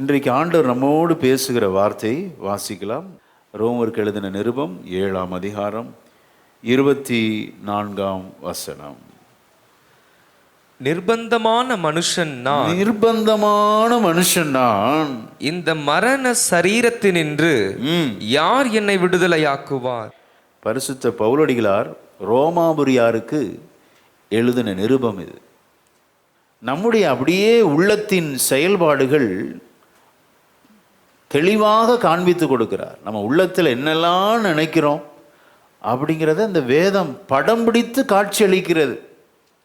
இன்றைக்கு ஆண்டவர் நம்மோடு பேசுகிற வார்த்தையை வாசிக்கலாம். ரோமருக்கு எழுதின நிருபம் 7ஆம் அதிகாரம் 24ஆம் வசனம். நிர்பந்தமான மனுஷன் நான், இந்த மரண சரீரத்தினின்று யார் என்னை விடுதலையாக்குவார்? பரிசுத்த பவுலடிகளார் ரோமாபுரியாருக்கு எழுதின நிருபம் இது. நம்முடைய அப்படியே உள்ளத்தின் செயல்பாடுகள் தெளிவாக காண்பித்து கொடுக்கிறார். நம்ம உள்ளத்தில் என்னெல்லாம் நினைக்கிறோம் அப்படிங்கிறத இந்த வேதம் படம் பிடித்து காட்சி அளிக்கிறது.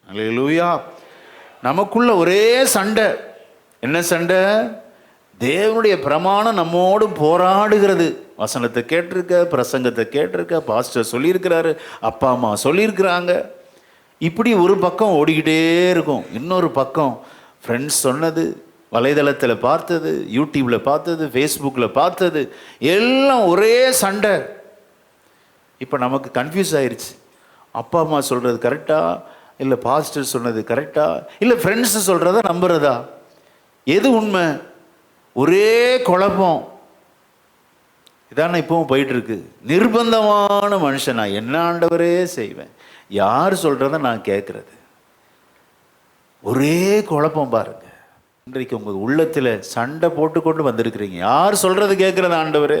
அல்லேலூயா. நமக்குள்ள ஒரே சண்டை. என்ன சண்டை? தேவனுடைய பிரமாணம் நம்மோடு போராடுகிறது. வசனத்தை கேட்டிருக்க, பிரசங்கத்தை கேட்டிருக்க, பாஸ்டர் சொல்லியிருக்கிறாரு, அப்பா அம்மா சொல்லியிருக்கிறாங்க. இப்படி ஒரு பக்கம் ஓடிக்கிட்டே இருக்கும். இன்னொரு பக்கம் ஃப்ரெண்ட்ஸ் சொன்னது, வலைதளத்தில் பார்த்தது, யூடியூப்பில் பார்த்தது, ஃபேஸ்புக்கில் பார்த்தது, எல்லாம் ஒரே சண்டை. இப்போ நமக்கு கன்ஃபியூஸ் ஆயிடுச்சு. அப்பா அம்மா சொல்கிறது கரெக்டா, இல்லை பாஸ்டர் சொன்னது கரெக்டா, இல்லை ஃப்ரெண்ட்ஸு சொல்கிறத நம்புறதா? எது உண்மை? ஒரே குழப்பம். இதான இப்பவும் போயிட்டுருக்கு. நிர்பந்தமான மனுஷன் நான் என்ன ஆண்டவரே செய்வேன், யார் சொல்கிறத நான் கேட்குறது? ஒரே குழப்பம் பாருங்க. இன்றைக்கு உங்கள் உள்ளத்தில் சண்டை போட்டு கொண்டு வந்திருக்கிறீங்க. யார் சொல்கிறது கேட்குறது? ஆண்டவரே,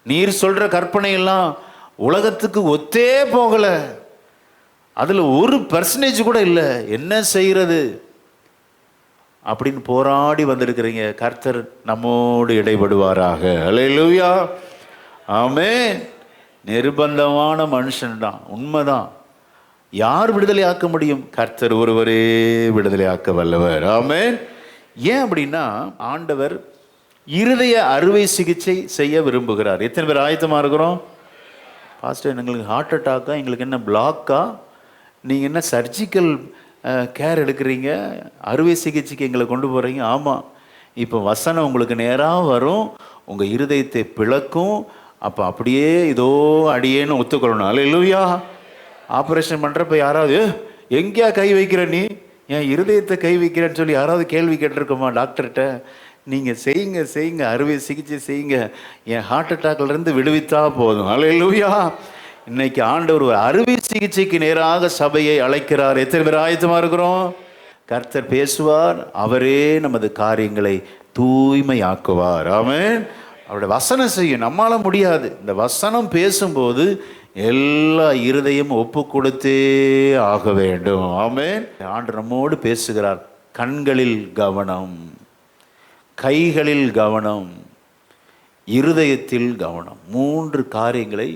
நீர் சொல்கிற கற்பனையெல்லாம் உலகத்துக்கு ஒத்தே போகலை, அதில் 1% கூட இல்லை, என்ன செய்கிறது அப்படின்னு போராடி வந்திருக்கிறீங்க. கர்த்தர் நம்மோடு இடைபடுவாராக. அல்லேலூயா, ஆமென். நிர்பந்தமான மனுஷன்தான், உண்மைதான். யார் விடுதலை ஆக்க முடியும்? கர்த்தர் ஒருவரே விடுதலை ஆக்க வல்லவர். ஆமென். ஏன் அப்படின்னா, ஆண்டவர் இருதய அறுவை சிகிச்சை செய்ய விரும்புகிறார். எத்தனை பேர் ஆயத்தமாக இருக்கிறோம்? பாஸ்டர், எங்களுக்கு ஹார்ட் அட்டாக்கா, எங்களுக்கு என்ன பிளாக்கா, நீங்கள் என்ன சர்ஜிக்கல் கேர் எடுக்கிறீங்க, அறுவை சிகிச்சைக்கு எங்களை கொண்டு போகிறீங்க? ஆமாம், இப்போ வசனம் உங்களுக்கு நேராக வரும், உங்கள் இருதயத்தை பிளக்கும். அப்போ அப்படியே இதோ அடியேன்னு ஒத்துக்கொள்ளணும். அல்லேலூயா. ஆப்ரேஷன் பண்ணுறப்ப யாராவது எங்கேயா கை வைக்கிற, நீ என் இருதயத்தை கை வைக்கிறேன்னு சொல்லி யாராவது கேள்வி கேட்டிருக்கோமா டாக்டர்கிட்ட? நீங்கள் செய்யுங்க செய்யுங்க, அறுவை சிகிச்சை செய்யுங்க, என் ஹார்ட் அட்டாக்லேருந்து விடுவித்தா போதும். அல்லேலூயா. இன்னைக்கு ஆண்டவர் ஒரு அறுவை சிகிச்சைக்கு நேராக சபையை அழைக்கிறார். எத்தனை பேர் ஆயத்தமாக இருக்கிறோம்? கர்த்தர் பேசுவார், அவரே நமது காரியங்களை தூய்மையாக்குவார். ஆமென். அவருடைய வசனம் செய்யும், நம்மளால முடியாது. இந்த வசனம் பேசும்போது எல்லா இருதயம் ஒப்பு கொடுத்தே ஆக வேண்டும். ஆமென். ஆண்டவர் நம்மோடு பேசுகிறார். கண்களில் கவனம், கைகளில் கவனம், இருதயத்தில் கவனம். 3 காரியங்களை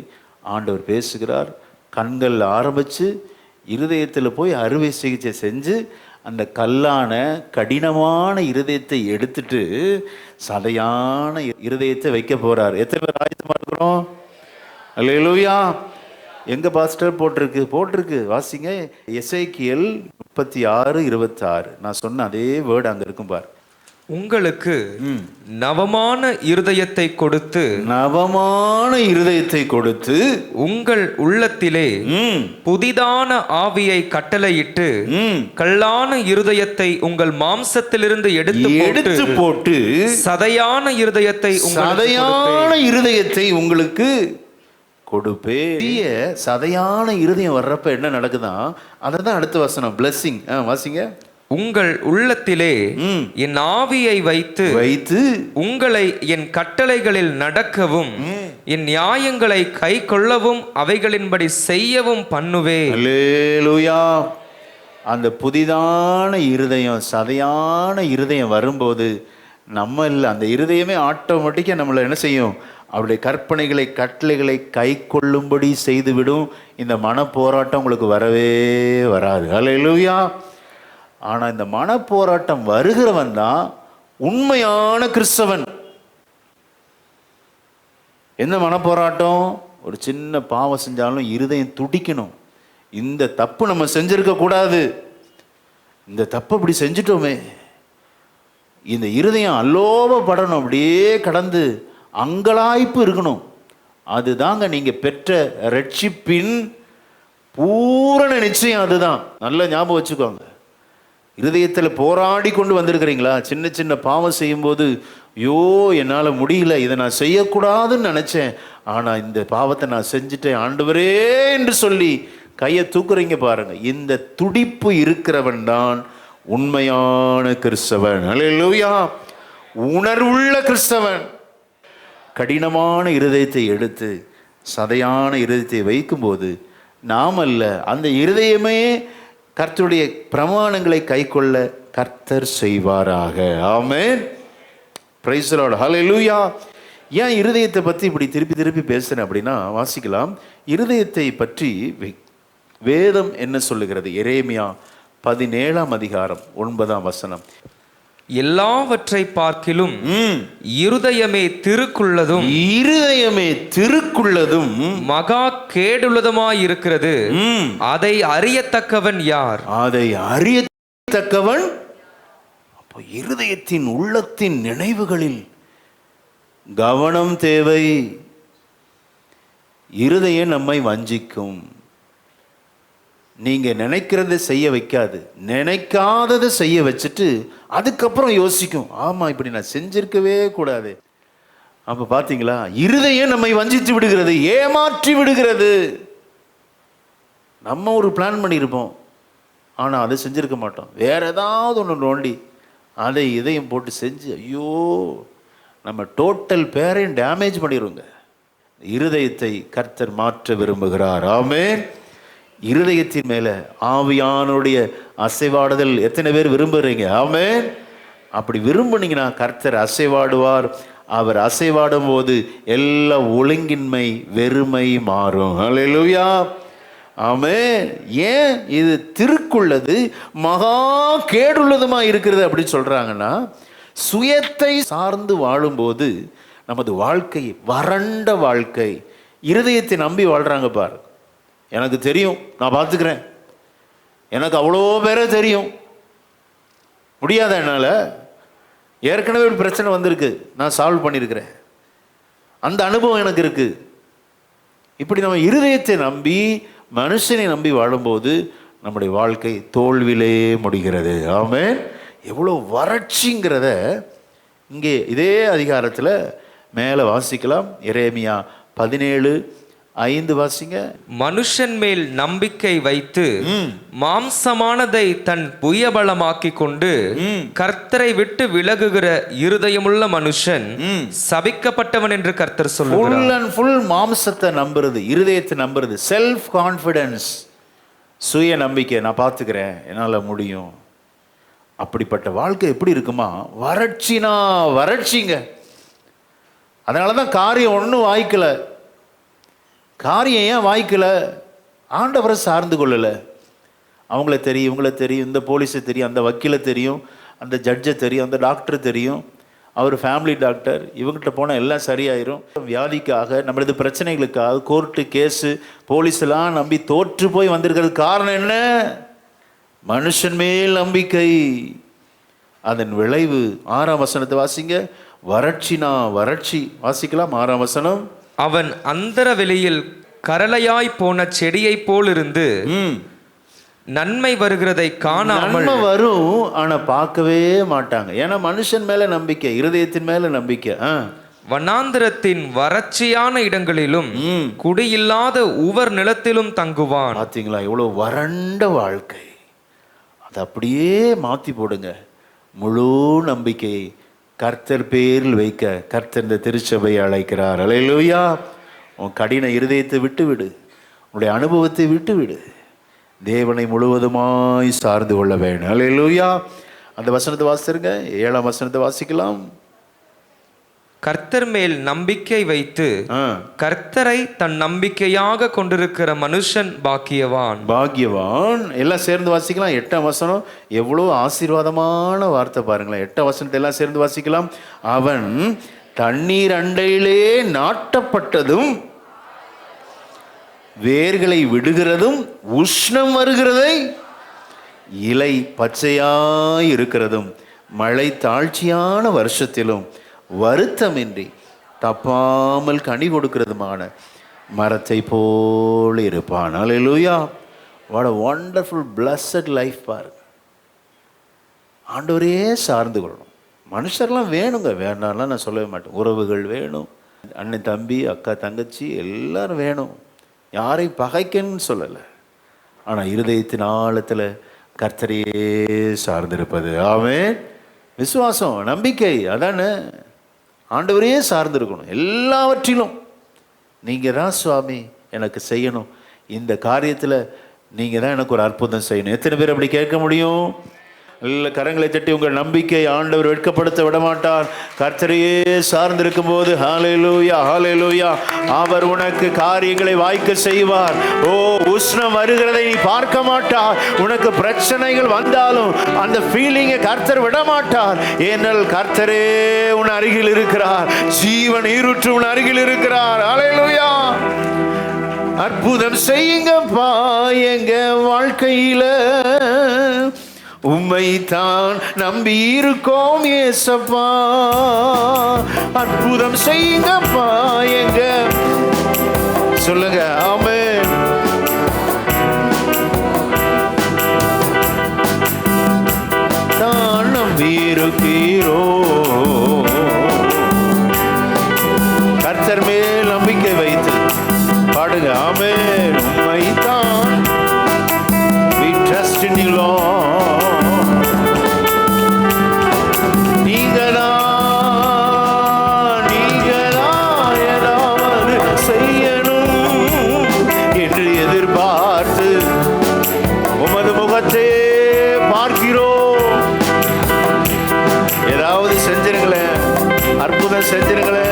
ஆண்டவர் பேசுகிறார். கண்கள் ஆரம்பித்து இருதயத்தில் போய் அறுவை சிகிச்சை செஞ்சு அந்த கல்லான கடினமான இருதயத்தை எடுத்துட்டு சதையான இருதயத்தை வைக்க போறார். எத்தனை பேர் ஆயத்தமாக இருக்கிறோம்? அல்லேலூயா. எங்க பாஸ்டர் போட்டிருக்கு வாசிங்க. எசேக்கியேல் 36:26. நான் சொன்ன அதே வேர்டு அங்க இருக்கும் பார். உங்களுக்கு நவமான இருதயத்தை கொடுத்து உங்கள் உள்ளத்திலே புதிதான ஆவியை கட்டளையிட்டு கல்லான இருதயத்தை உங்கள் மாம்சத்திலிருந்து எடுத்து போட்டு சதையான இருதயத்தை உங்களுக்கு கொடுப்பே. சதையான இருதயம் வர்றப்ப என்ன நடக்குதான்? அதான் அடுத்த வசனம், பிளெஸிங். வாசிங்க. உங்கள் உள்ளத்திலே என் ஆவியை வைத்து உங்களை என் கட்டளைகளில் நடக்கவும் என் நியாயங்களை கை கொள்ளவும் அவைகளின்படி செய்யவும் பண்ணுவேன். அல்லேலூயா. அந்த புதிதான இருதயம், சதையான இருதயம் வரும்போது நம்ம இல்லை, அந்த இருதயமே ஆட்டோமேட்டிக்காக நம்மளை என்ன செய்யும்? அவருடைய கற்பனைகளை, கட்டளைகளை கை கொள்ளும்படி செய்துவிடும். இந்த மன போராட்டம் உங்களுக்கு வரவே வராது. அல்லேலூயா. ஆனால் இந்த மனப்போராட்டம் வருகிறவன் தான் உண்மையான கிறிஸ்தவன். எந்த மனப்போராட்டம்? ஒரு சின்ன பாவம் செஞ்சாலும் இருதயம் துடிக்கணும். இந்த தப்பு நம்ம செஞ்சிருக்க கூடாது, இந்த தப்பு இப்படி செஞ்சிட்டோமே, இந்த இருதயம் அல்லோபப்படணும், அப்படியே கடந்து அங்கலாய்ப்பு இருக்கணும். அதுதாங்க நீங்க பெற்ற ரட்சிப்பின் பூரண நிச்சயம். அதுதான். நல்ல ஞாபகம் வச்சுக்கோங்க. இருதயத்தில் போராடி கொண்டு வந்திருக்கிறீங்களா? சின்ன சின்ன பாவம் செய்யும்போது, ஐயோ என்னால் முடியல, இதை நான் செய்யக்கூடாதுன்னு நினச்சேன், ஆனால் இந்த பாவத்தை நான் செஞ்சுட்டேன் ஆண்டவரே என்று சொல்லி கையை தூக்குறீங்க பாருங்க. இந்த துடிப்பு இருக்கிறவன் தான் உண்மையான கிறிஸ்தவன். அல்லேலூயா. உணர்வுள்ள கிறிஸ்தவன். கடினமான இருதயத்தை எடுத்து சதையான இருதயத்தை வைக்கும்போது நாம் அல்ல, அந்த இருதயமே கர்த்தருடைய பிரமாணங்களை கைக்கொள்ள கர்த்தர் செய்வாராக. Amen. Praise the Lord. Hallelujah. ஏன் இருதயத்தை பற்றி இப்படி திருப்பி திருப்பி பேசுகிறேன் அப்படின்னா, வாசிக்கலாம். இருதயத்தை பற்றி வேதம் என்ன சொல்லுகிறது? எரேமியா 17ஆம் அதிகாரம் 9ஆம் வசனம். எல்லாவற்றை பார்க்கிலும் இருதயமே திருக்குள்ளதும் மகா கேடுள்ளதுமாயிருக்கிறது, அதை அறியத்தக்கவன் யார்? அதை அறியத்தக்கவன். அப்போ இருதயத்தின் உள்ளத்தின் நினைவுகளில் கவனம் தேவை. இருதயம் நம்மை வஞ்சிக்கும். நீங்க நினைக்கிறத செய்ய வைக்காது, நினைக்காததை செய்ய வச்சுட்டு அதுக்கப்புறம் யோசிக்கும், ஆமா இப்படி நான் செஞ்சிருக்கவே கூடாது. அப்ப பாத்தீங்களா, இருதயம் நம்மை வஞ்சித்து விடுகிறது, ஏமாற்றி விடுகிறது. நம்ம ஒரு பிளான் பண்ணியிருப்போம், ஆனா அதை செஞ்சிருக்க மாட்டோம். வேற ஏதாவது ஒன்று நோண்டி அதை இதயம் போட்டு செஞ்சு, ஐயோ நம்ம டோட்டல் பேரையும் டேமேஜ் பண்ணிடுவோங்க. இருதயத்தை கர்த்தர் மாற்ற விரும்புகிறார். ஆமென். இருதயத்தின் மேல ஆவியானுடைய அசைவாடுதல் எத்தனை பேர் விரும்புறீங்க? ஆமென். அப்படி விரும்புனீங்கன்னா கர்த்தர் அசைவாடுவார். அவர் அசைவாடும் போது எல்லா ஒழுங்கின்மை வெறுமை மாறும். அல்லேலூயா. ஆமென். ஏன் இது திருக்குள்ளது மகா கேடுள்ளதுமா இருக்கிறது அப்படி சொல்றாங்கன்னா, சுயத்தை சார்ந்து வாழும்போது நமது வாழ்க்கை வறண்ட வாழ்க்கை. இருதயத்தை நம்பி வாழ்றாங்க பாரு. எனக்கு தெரியும், நான் பார்த்துக்கிறேன், எனக்கு அவ்வளோ பேரே தெரியும், முடியாத என்னால், ஏற்கனவே ஒரு பிரச்சனை வந்திருக்கு, நான் சால்வ் பண்ணியிருக்கிறேன், அந்த அனுபவம் எனக்கு இருக்கு. இப்படி நம்ம இருதயத்தை நம்பி மனுஷனை நம்பி வாழும்போது நம்முடைய வாழ்க்கை தோல்வியிலே முடிகிறது. ஆமென். எவ்வளோ வறட்சிங்கிறத இங்கே இதே அதிகாரத்தில் மேலே வாசிக்கலாம். எரேமியா 17:5 வாசிங்க. மனுஷன் மேல் நம்பிக்கை வைத்து மாம்சமானதை தன் புயபலமாக்கி கொண்டு கர்த்தரை விட்டு விலகுகிற இருதயமுள்ள மனுஷன் சபிக்கப்பட்டவன் என்று கர்த்தர் சொல்லுகிறார். ஃபுல் அண்ட் ஃபுல் மாம்சத்தை நம்புறது, இருதயத்தை நம்புறது, செல்ஃப் கான்ஃபிடன்ஸ், சுய நம்பிக்கை, நான் பார்த்துக்கிறேன், என்னால் முடியும். அப்படிப்பட்ட வாழ்க்கை எப்படி இருக்குமா? வறட்சினா வறட்சிங்க. அதனால தான் காரியம் ஒன்றும் வாய்க்கல. காரியம் ஏன் வாய்க்கல? ஆண்டவரை சார்ந்து கொள்ளலை. அவங்கள தெரியும், இவங்கள தெரியும், இந்த போலீஸை தெரியும், அந்த வக்கீலை தெரியும், அந்த ஜட்ஜை தெரியும், அந்த டாக்டரை தெரியும், அவர் ஃபேமிலி டாக்டர், இவங்ககிட்ட போனால் எல்லாம் சரியாயிரும். வியாதிக்காக, நம்மளது பிரச்சனைகளுக்காக கோர்ட்டு கேஸு போலீஸெல்லாம் நம்பி தோற்று போய் வந்திருக்கிறது காரணம் என்ன? மனுஷன் மேல் நம்பிக்கை. அதன் விளைவு 6ஆம் வசனத்தை வாசிங்க. வறட்சினா வறட்சி. வாசிக்கலாம் 6ஆம் வசனம். அவன் அந்தர வெளியில் கரளையாய் போன செடியை போல் இருந்து நன்மை வருகிறதை காணாமல். நன்மை வரும், ஆனா பார்க்கவே மாட்டாங்க. ஏன்னா மனுஷன் மேல நம்பிக்கை, இருதயத்தின் மேல நம்பிக்கை. வனாந்திரத்தின் வறட்சியான இடங்களிலும் குடியில்லாத உவர் நிலத்திலும் தங்குவான். பாத்தீங்களா எவ்வளவு வறண்ட வாழ்க்கை. அதை அப்படியே மாத்தி போடுங்க. முழு நம்பிக்கையை கர்த்தர் பேரில் வைக்க கர்த்தர் இந்த திருச்சபையை அழைக்கிறார். அல்லேலூயா. உன் கடின இருதயத்தை விட்டு விடு, உன்னுடைய அனுபவத்தை விட்டு விடு, தேவனை முழுவதுமாய் சார்ந்து கொள்ள வேண்டும். அல்லேலூயா. அந்த வசனத்தை வாசிருங்க. 7ஆம் வசனத்தை வாசிக்கலாம். கர்த்தர் மேல் நம்பிக்கை வைத்து கர்த்தரை தன் நம்பிக்கையாக கொண்டிருக்கிற மனுஷன் பாக்கியவான். பாக்கியவான். எல்லாம் சேர்ந்து வாசிக்கலாம். 8ஆம் வசனம் எவ்வளோ ஆசீர்வாதமான வார்த்தை பாருங்களேன். 8ஆம் வசனத்தை எல்லாம் சேர்ந்து வாசிக்கலாம். அவன் தண்ணீர் அண்டையிலே நாட்டப்பட்டதும் வேர்களை விடுகிறதும் உஷ்ணம் வருகிறதை இலை பச்சையாய் இருக்கிறதும் மழை தாழ்ச்சியான வருஷத்திலும் வருத்தமின்றி தப்பாமல் கனி கொடுக்கிறதுமான மரத்தை போல இருப்பான். Hallelujah. What a wonderful blessed life பாருங்க. ஆண்டவரே சார்ந்து கொள்ளணும். மனுஷர்லாம் வேணுங்க, வேண்டாம்லாம் நான் சொல்லவே மாட்டேன். உறவுகள் வேணும், அண்ணன் தம்பி அக்கா தங்கச்சி எல்லாரும் வேணும், யாரையும் பகைக்கணும்னு சொல்லலை. ஆனால் இருதயத்தின் ஆழத்தில் கர்த்தரையே சார்ந்திருப்பது. ஆமென். விசுவாசம், நம்பிக்கை, அதானே ஆண்டவரையே சார்ந்திருக்கணும் எல்லாவற்றிலும். நீங்கள் தான் சுவாமி எனக்கு செய்யணும், இந்த காரியத்தில் நீங்கள் தான் எனக்கு ஒரு அற்புதம் செய்யணும். எத்தனை பேர் அப்படி கேட்க முடியும்? இல்லை, கரங்களை தட்டி உங்கள் நம்பிக்கை ஆண்டவர் வெட்கப்படுத்த விடமாட்டார். கர்த்தரையே சார்ந்திருக்கும் போது ஹல்லேலூயா, ஹல்லேலூயா, அவர் உனக்கு காரியங்களை வாய்க்க செய்வார். ஓ, உஷ்ணம் வருகிறதை நீ பார்க்க மாட்டார். உனக்கு பிரச்சனைகள் வந்தாலும் அந்த ஃபீலிங்கை கர்த்தர் விடமாட்டார். ஏனென்றால் கர்த்தரே உன் அருகில் இருக்கிறார். ஜீவன் ஈருற்று உன் அருகில் இருக்கிறார். ஹல்லேலூயா. அற்புதம் செய்யுங்கப்பா எங்க வாழ்க்கையில, உம்மை தான் நம்பி இருக்கோம் ஏசப்பா. அற்புதம் செய்யுங்கப்பா எங்க, சொல்லுங்க ஆமென். தான் நம்பி இருக்கீரோ, கர்த்தர் மேல் நம்பிக்கை வைத்து பாடுங்க ஆமென். உம்மை தான் we trust in you Lord. நீங்களா ஏதாவது செய்யணும் என்று எதிர்பார்த்து உமது முகத்தை பார்க்கிறோம். ஏதாவது செஞ்சிருங்களேன், அற்புதம் செஞ்சிருங்களேன்.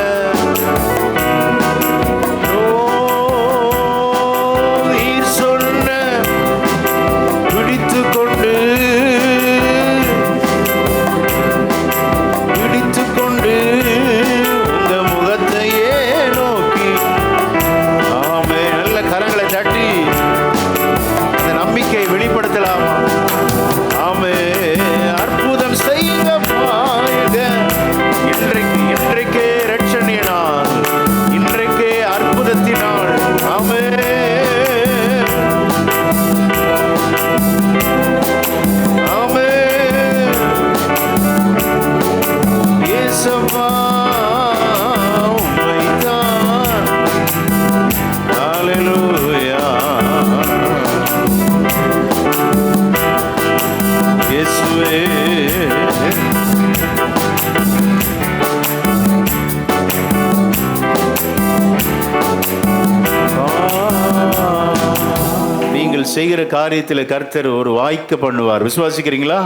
செய்கிற காரியத்தில் கர்த்தர் ஒரு வாய்க்க பண்ணுவார். விசுவாசிக்கிறீங்களா?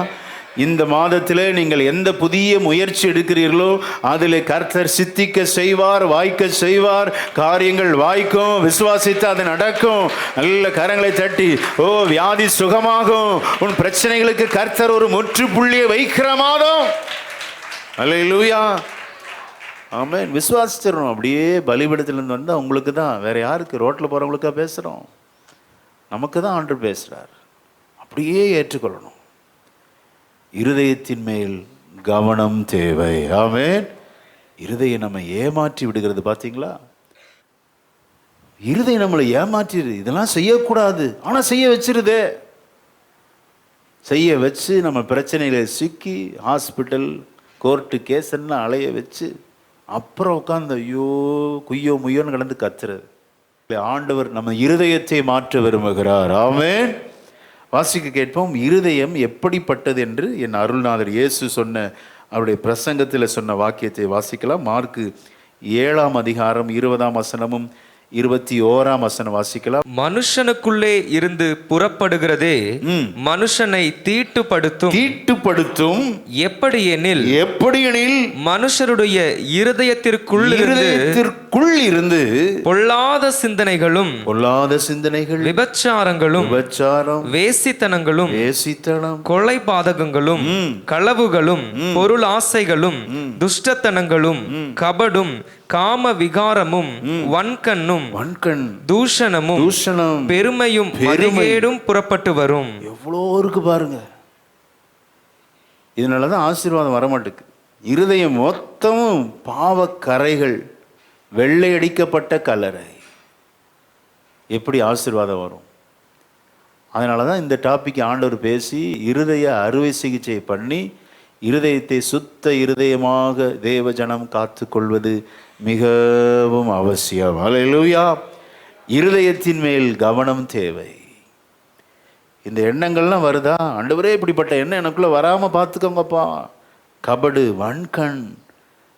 இந்த மாதத்தில் நீங்கள் எந்த புதிய முயற்சி எடுக்கிறீர்களோ அதில் கர்த்தர் சித்திக்க செய்வார், வாய்க்க செய்வார். காரியங்கள் வாய்க்கும், விசுவாசித்து அது நடக்கும். நல்ல கரங்களை தட்டி, ஓ, வியாதி சுகமாகும். உன் பிரச்சனைகளுக்கு கர்த்தர் ஒரு முற்றுப்புள்ளியை வைக்கிற மாதம். அல்லேலூயா, ஆமென். விசுவாசிச்சிடணும். அப்படியே பலிபீடத்திலிருந்து வந்தால் உங்களுக்கு தான், வேற யாருக்கு? ரோட்டில் போகிறவங்களுக்கா பேசுகிறோம்? நமக்கு தான் ஆண்டவர் பேசுகிறார். அப்படியே ஏற்றுக்கொள்ளணும். இருதயத்தின் மேல் கவனம் தேவை. ஆமென். இருதயம் நம்ம ஏமாற்றி விடுகிறது. பார்த்தீங்களா? இருதயம் நம்மளை ஏமாற்றிடுது. இதெல்லாம் செய்யக்கூடாது, ஆனால் செய்ய வச்சிருதே. செய்ய வச்சு நம்ம பிரச்சனையில சிக்கி ஹாஸ்பிட்டல், கோர்ட்டு, கேஸ்ன்னு அலைய வச்சு அப்புறம் உட்காந்து ஐயோ குய்யோ முய்யோன்னு கடந்து கத்துறது. ஆண்டவர் நம்ம இருதயத்தை மாற்ற விரும்புகிறார். ஆமென். வாசிக்க கேட்போம். இருதயம் எப்படிப்பட்டது என்று என் அருள்நாதர் இயேசு சொன்ன அவருடைய பிரசங்கத்தில் சொன்ன வாக்கியத்தை வாசிக்கலாம். மார்க்கு 7ஆம் அதிகாரம் 20ஆம் வசனமும் 21ஆம் வசனம் வாசிக்கலாம். மனுஷனுக்குள்ளே இருந்து புறப்படுகிறதே மனுஷனை தீட்டுப்படுத்தும். எப்படி எனில் மனுஷருடைய இருதயத்திற்குள் இருந்து பொல்லாத சிந்தனைகள், விபச்சாரம், வேசித்தனம், கொலை பாதகங்களும், களவுகளும், பொருள் ஆசைகளும், துஷ்டத்தனங்களும், கபடும், காம விகாரமும், வன்கண்ணும், தூஷணமும், பெருமையும், மதிகேடும் புறப்பட்டு வரும். எவ்வளோ இருக்கு பாருங்க. இதனாலதான் ஆசீர்வாதம் வரமாட்டுக்கு. இருதயம் மொத்தமும் பாவக்கரைகள், வெள்ளையடிக்கப்பட்ட கல்லறை. எப்படி ஆசீர்வாதம் வரும்? அதனால தான் இந்த டாபிக் ஆண்டவர் பேசி இருதய அறுவை சிகிச்சை பண்ணி இருதயத்தை சுத்த இருதயமாக தேவ ஜனம் காத்து கொள்வது மிகவும் அவசியம். அல்லேலூயா. இருதயத்தின் மேல் கவனம் தேவை. இந்த எண்ணங்கள்லாம் வருதா, ஆண்டவரே இப்படிப்பட்ட எண்ணம் எனக்குள்ள வராம பார்த்துக்கோங்கப்பா. கபடு, வன்கண்,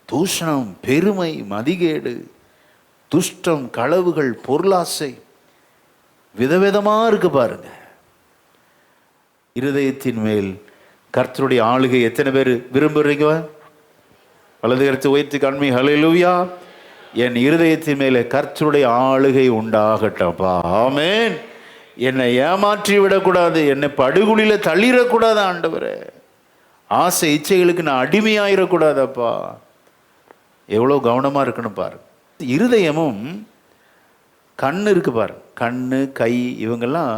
தூஷணம், பெருமை, மதிகேடு, துஷ்டம், களவுகள், பொருளாசை, விதவிதமா இருக்கு பாருங்க. இருதயத்தின் மேல் கர்த்தருடைய ஆளுகை எத்தனை பேர் விரும்புறீங்க? வலது கரத்தை உயர்த்தி காண்பி. ஹல்லேலூயா. என் இருதயத்தின் மேலே கர்த்தருடைய ஆளுகை உண்டாகட்டப்பா. ஆமென். என்னை ஏமாற்றி விடக்கூடாது, என்னை படுகுழியில தள்ளிடக்கூடாது ஆண்டவரே. ஆசை இச்சைகளுக்கு நான் அடிமையாயிடக்கூடாதப்பா. எவ்வளோ கவனமா இருக்கணும் பாரு. இருதயமும் கண்ணு இருக்கு பாரு, கண்ணு, கை, இவங்கெல்லாம்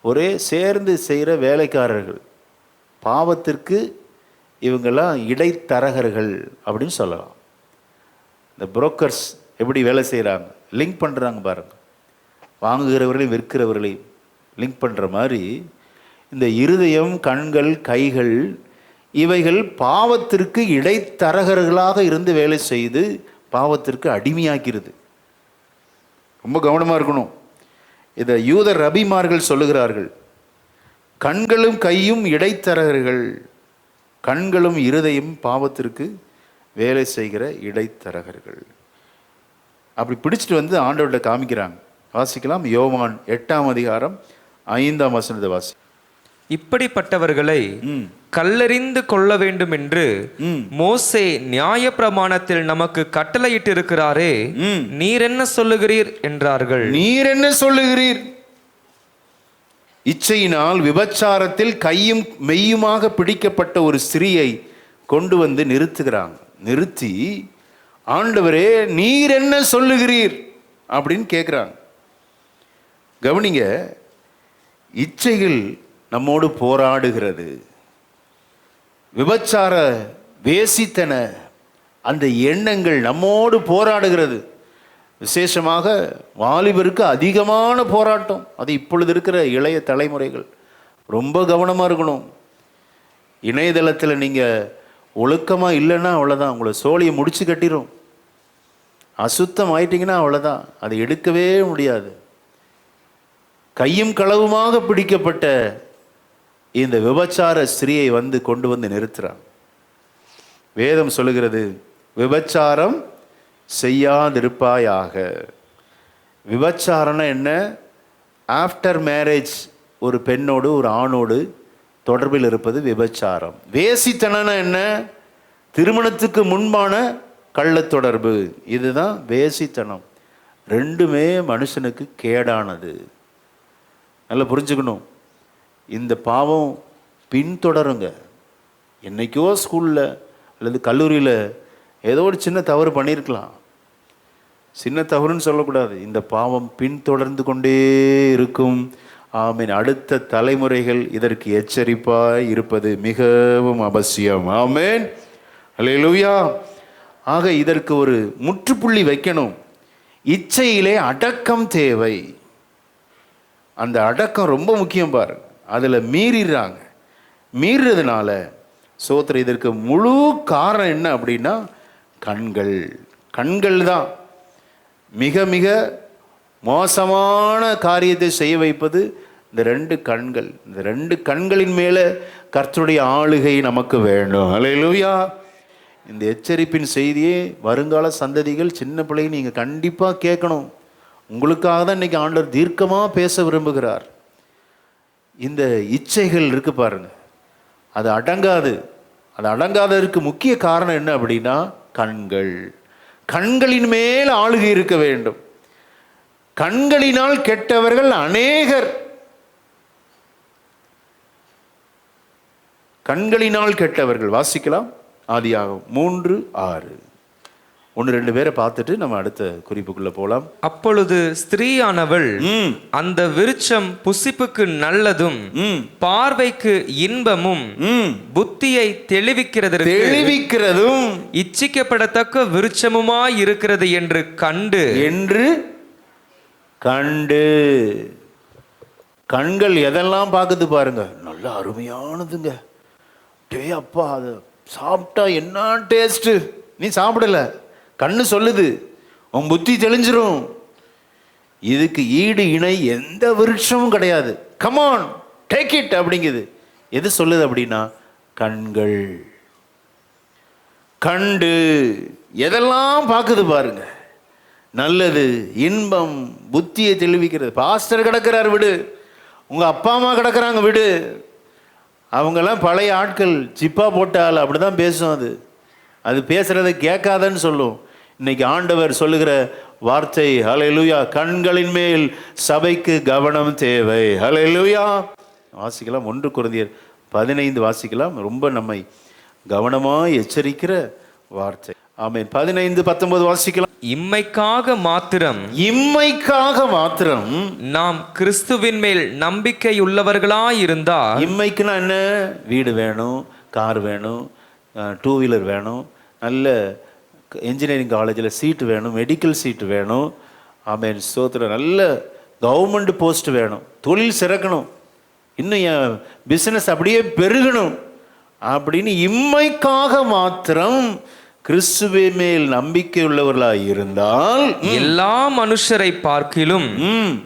ஒரே சேர்ந்து செய்கிற வேலைக்காரர்கள். பாவத்திற்கு இவங்கெல்லாம் இடைத்தரகர்கள் அப்படின்னு சொல்லலாம். இந்த புரோக்கர்ஸ் எப்படி வேலை செய்கிறாங்க, லிங்க் பண்ணுறாங்க பாருங்க. வாங்குகிறவர்களையும் விற்கிறவர்களையும் லிங்க் பண்ணுற மாதிரி இந்த இருதயம், கண்கள், கைகள் இவைகள் பாவத்திற்கு இடைத்தரகர்களாக இருந்து வேலை செய்து பாவத்திற்கு அடிமையாக்கிறது. ரொம்ப கவனமாக இருக்கணும். இதை யூத ரபிமார்கள் சொல்லுகிறார்கள், கண்களும் கையும் இடைத்தரகர்கள். கண்களும் இருதயம் பாவத்திற்கு வேலை செய்கிற இடைத்தரகர்கள். அப்படி பிடிச்சிட்டு வந்து ஆண்டவர்கிட்ட காமிக்கிறாங்க. வாசிக்கலாம். யோவான் 8:5 வாசி. இப்படிப்பட்டவர்களை கல்லெறிந்து கொள்ள வேண்டும் என்று மோசே நியாயப்பிரமாணத்தில் நமக்கு கட்டளையிட்டு இருக்கிறாரே, நீர் என்ன சொல்லுகிறீர் என்றார்கள். நீர் என்ன சொல்லுகிறீர்? இச்சையினால் விபச்சாரத்தில் கையும் மெய்யுமாக பிடிக்கப்பட்ட ஒரு ஸ்திரீயை கொண்டு வந்து நிறுத்துகிறாங்க. நிறுத்தி, ஆண்டவரே நீர் என்ன சொல்லுகிறீர் அப்படின்னு கேட்குறாங்க. கவனிங்க, இச்சைகள் நம்மோடு போராடுகிறது. விபச்சார, வேசித்தன அந்த எண்ணங்கள் நம்மோடு போராடுகிறது. விசேஷமாக வாலிபருக்கு அதிகமான போராட்டம். அது இப்பொழுது இருக்கிற இளைய தலைமுறைகள் ரொம்ப கவனமாக இருக்கணும். இணையதளத்தில் நீங்கள் ஒழுக்கமாக இல்லைன்னா அவ்வளோதான், உங்களை சோழியை முடிச்சு கட்டிடும். அசுத்தம் ஆயிட்டீங்கன்னா அவ்வளோதான், அதை எடுக்கவே முடியாது. கையும் களவுமாக பிடிக்கப்பட்ட இந்த விபச்சார ஸ்திரீயை வந்து கொண்டு வந்து நிறுத்துறான். வேதம் சொல்லுகிறது, விபச்சாரம் செய்யாதிருப்பாயாக. விபச்சாரம்னா என்ன? ஆஃப்டர் மேரேஜ் ஒரு பெண்ணோடு ஒரு ஆணோடு தொடர்பில் இருப்பது விபச்சாரம். வேசித்தனம் என்ன? திருமணத்துக்கு முன்பான கள்ளத் தொடர்பு. இதுதான் வேசித்தனம். ரெண்டுமே மனுஷனுக்கு கேடானது. நல்லா புரிஞ்சுக்கணும். இந்த பாவம் பின்தொடருங்க. என்னைக்கோ ஸ்கூலில் அல்லது கல்லூரியில் ஏதோ ஒரு சின்ன தவறு பண்ணியிருக்கலாம். சின்ன தவறுன்னு சொல்லக்கூடாது. இந்த பாவம் பின்தொடர்ந்து கொண்டே இருக்கும். ஆமீன். அடுத்த தலைமுறைகள் இதற்கு எச்சரிப்பாய் இருப்பது மிகவும் அவசியம். ஆமீன். அல்லேலூயா. ஆக இதற்கு ஒரு முற்றுப்புள்ளி வைக்கணும். இச்சையிலே அடக்கம் தேவை. அந்த அடக்கம் ரொம்ப முக்கியம் பாரு. அதில் மீறிடுறாங்க. மீறுறதுனால சோத்திர இதற்கு முழு காரணம் என்ன அப்படின்னா கண்கள். கண்கள் தான் மிக மிக மோசமான காரியத்தை செய்ய வைப்பது. இந்த ரெண்டு கண்கள். இந்த ரெண்டு கண்களின் மேலே கர்த்தருடைய ஆளுகை நமக்கு வேண்டும். அல்லேலூயா. இந்த எச்சரிப்பின் செய்தியே வருங்கால சந்ததிகள், சின்ன பிள்ளைங்க நீங்கள் கண்டிப்பாக கேட்கணும். உங்களுக்காக தான் இன்றைக்கி ஆண்டவர் தீர்க்கமாக பேச விரும்புகிறார். இந்த இச்சைகள் இருக்கு பாருங்க, அது அடங்காது. அது அடங்காததற்கு முக்கிய காரணம் என்ன அப்படின்னா கண்கள். கண்களின் மேல் ஆளுகை இருக்க வேண்டும். கண்களினால் கெட்டவர்கள் அநேகர். கண்களினால் கெட்டவர்கள். வாசிக்கலாம். ஆதியாகமம் 3:6. 1-2 பேரை பார்த்துட்டு நம்ம அடுத்த குறிப்புக்குள்ள போலாம். அப்பொழுது ஸ்திரீயானவள் அந்த விருட்சம் புசிப்புக்கு நல்லதும் பார்வைக்கு இன்பமும் புத்தியை தெளிவிக்கிறதும் இச்சிக்கப்படத்தக்க விருட்சமுமாய் இருக்கிறது என்று கண்டு கண்கள் எதெல்லாம் பார்க்குது பாருங்க. நல்ல அருமையானதுங்க. டே அப்பா, அது சாப்பிட்டா என்ன டேஸ்ட்டு. நீ சாப்பிடல, கண்ணு சொல்லுது, உன் புத்தி தெளிஞ்சிரும். இதுக்கு ஈடு இணை எந்த விருட்சமும் கிடையாது. கமான் டேக் இட் அப்படிங்குது. எது சொல்லுது அப்படின்னா, கண்கள் கண்டு எதெல்லாம் பார்க்குது பாருங்க. நல்லது, இன்பம், புத்தியை தெளிவிக்கிறது. பாஸ்டர் கிடக்கிறார் விடு, உங்கள் அப்பா அம்மா கிடக்கிறாங்க விடு. அவங்கெல்லாம் பழைய ஆட்கள், சிப்பா போட்டால் அப்படி தான் பேசும். அது பேசுகிறத கேட்காதன்னு சொல்லும். இன்னைக்கு ஆண்டவர் சொல்லுகிற வார்த்தை, ஹல்லேலூயா, கண்களின் மேல் சபைக்கு கவனம் தேவை. ஹல்லேலூயா. வாசிக்கலாம், 1 கொரிந்தியர் 15 வாசிக்கலாம். ரொம்ப நம்மை கவனமாக எச்சரிக்கிற வார்த்தை. ஆமென். 15-19 வாசிக்கலாம். இம்மைக்காக மாத்திரம் நாம் கிறிஸ்துவின் மேல் நம்பிக்கையுள்ளவர்களாயிருந்தால். இம்மைக்குன்னா என்ன? வீடு வேணும், கார் வேணும், 2 வீலர் வேணும், நல்ல இன்ஜினியரிங் காலேஜில் சீட்டு வேணும், மெடிக்கல் சீட்டு வேணும். ஆமென், ஸ்தோத்திரம். நல்ல கவர்மெண்ட் போஸ்ட் வேணும், தொழில் சிறக்கணும், இன்னும் என் பிஸ்னஸ் அப்படியே பெருகணும் அப்படின்னு இம்மைக்காக மாத்திரம் கிறிஸ்துவின் மேல் நம்பிக்கை உள்ளவர்களாக இருந்தால் எல்லா மனுஷரை பார்க்கிலும்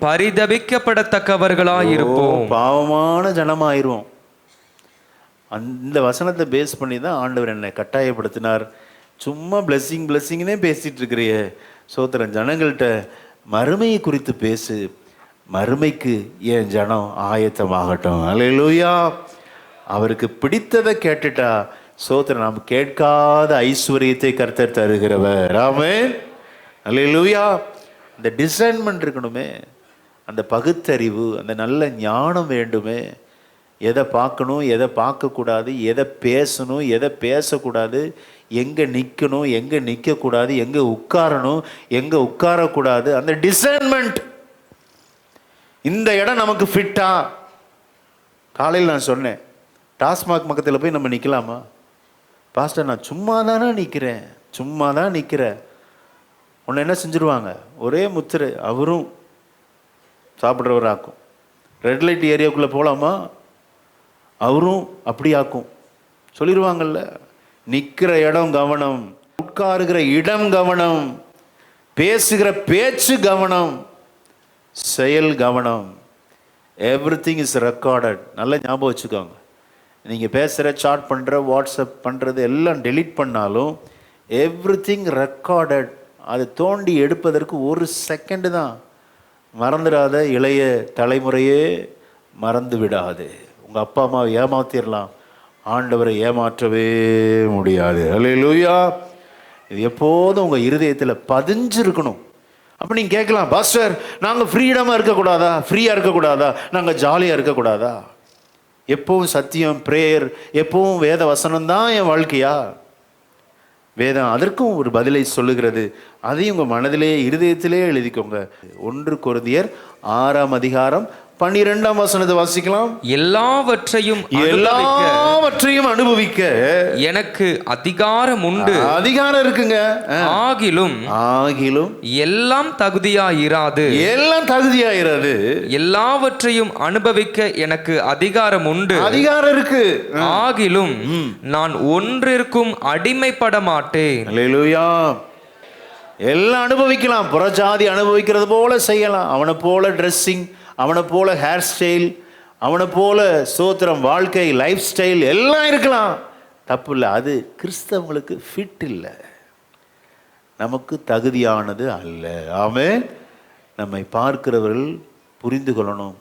பரிதபிக்கப்படத்தக்கவர்களாக இருப்போம். பாவமான ஜனமாயிருவோம். அந்த வசனத்தை பேஸ் பண்ணி தான் ஆண்டவர் என்னை கட்டாயப்படுத்தினார். சும்மா பிளெஸ்ஸிங்னே பேசிட்டு இருக்கிறிய சோத்திரன், ஜனங்கள்கிட்ட மறுமையை குறித்து பேசு, மறுமைக்கு என் ஜனம் ஆயத்தமாகட்டும். அல்லேலூயா. அவருக்கு பிடித்ததை கேட்டுட்டா சோத்திரன், நாம் கேட்காத ஐஸ்வர்யத்தை கர்த்தர் தருகிறவர். ஆமென், அல்லேலூயா. அந்த டிசைன்மெண்ட் இருக்கணுமே, அந்த பகுத்தறிவு, அந்த நல்ல ஞானம் வேண்டுமே. எதை பார்க்கணும், எதை பார்க்கக்கூடாது, எதை பேசணும், எதை பேசக்கூடாது, எங்கே நிற்கணும், எங்கே நிற்கக்கூடாது, எங்கே உட்காரணும், எங்கே உட்காரக்கூடாது, அந்த டிசைன்மெண்ட். இந்த இடம் நமக்கு ஃபிட்டா? காலையில் நான் சொன்னேன், டாஸ்மாக் பக்கத்தில் போய் நம்ம நிற்கலாமா? பாஸ்டர், நான் சும்மா தானே நிற்கிறேன். உன்னை என்ன செஞ்சுருவாங்க? ஒரே முத்திரை, அவரும் சாப்பிட்றவராக்கும். ரெட் லைட் ஏரியாவுக்குள்ளே போகலாமா? அவரும் அப்படி ஆக்கும் சொல்லிடுவாங்கல்ல. நிற்கிற இடம் கவனம், உட்காருகிற இடம் கவனம், பேசுகிற பேச்சு கவனம், செயல் கவனம். Everything is recorded. நல்லா ஞாபகம் வச்சுக்கோங்க. நீங்கள் பேசுகிற, சாட் பண்ணுற, வாட்ஸ்அப் பண்ணுறது எல்லாம் டெலீட் பண்ணாலும் எவ்ரிதிங் ரெக்கார்டட். அதை தோண்டி எடுப்பதற்கு 1 செகண்டு தான். மறந்துடாத, இளைய தலைமுறையே மறந்து விடாது. உங்கள் அப்பா அம்மாவை ஏமாத்திடலாம், ஆண்டவரை ஏமாற்றவே முடியாது. அல்லேலூயா. இது எப்போதும் உங்கள் இருதயத்தில் பதிஞ்சிருக்கணும். அப்போ நீங்கள் கேட்கலாம், பாஸ்டர் நாங்கள் ஃப்ரீயாக இருக்கக்கூடாதா, நாங்கள் ஜாலியாக இருக்கக்கூடாதா? எப்பவும் சத்தியம், பிரேயர், எப்பவும் வேத வசனம் தான் என் வாழ்க்கையா? வேதம் அதற்கும் ஒரு பதிலை சொல்லுகிறது. அதையும் உங்கள் மனதிலே, இருதயத்திலே எழுதிக்கோங்க. 1 கொரிந்தியர் 6ஆம் அதிகாரம் 12ஆம் வசனத்தை வாசிக்கலாம். எல்லாவற்றையும் அனுபவிக்க எனக்கு அதிகாரம் உண்டு. அதிகாரம் இருக்குங்க. ஆகிலும் எல்லாம் தகுதியாயிராது. எல்லாவற்றையும் அனுபவிக்க எனக்கு அதிகாரம் உண்டு. அதிகாரம் இருக்கு. ஆகிலும் நான் ஒன்றிற்கும் அடிமைப்பட மாட்டேன். அல்லேலூயா. எல்லாம் அனுபவிக்கலாம். புறஜாதி அனுபவிக்கிறது போல செய்யலாம். அவனை போல ட்ரெஸ்ஸிங், அவனை போல ஹேர் ஸ்டைல், அவனை போல ஸ்தோத்திரம், வாழ்க்கை, லைஃப் ஸ்டைல் எல்லாம் இருக்கலாம், தப்பு இல்லை. அது கிறிஸ்தவங்களுக்கு ஃபிட் இல்லை, நமக்கு தகுதியானது அல்ல. ஆமென். நம்மை பார்க்கிறவர்கள் புரிந்து கொள்ளணும்,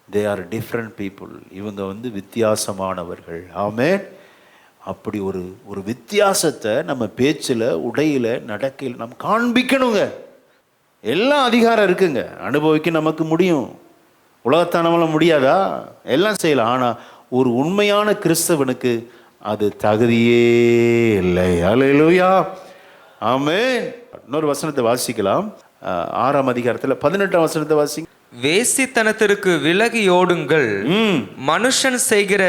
தே ஆர் டிஃப்ரெண்ட் பீப்புள், இவங்க வித்தியாசமானவர்கள். ஆமென். அப்படி ஒரு வித்தியாசத்தை நம்ம பேச்சில், உடையில், நடக்கையில் நம்ம காண்பிக்கணுங்க. எல்லாம் அதிகாரம் இருக்குங்க, அனுபவிக்க நமக்கு முடியும். உலகத்தானவங்கள முடியாதா? எல்லாம் செய்யலாம். ஆனால் ஒரு உண்மையான கிறிஸ்தவனுக்கு அது தகுதியே இல்லை. அல்லேலூயா. ஆமென். இன்னொரு வசனத்தை வாசிக்கலாம். 6ஆம் அதிகாரத்தில் 18ஆம் வசனத்தை வாசிங்க. வேசித்தனத்திற்கு விலகி ஓடுங்கள். மனுஷன் செய்கிற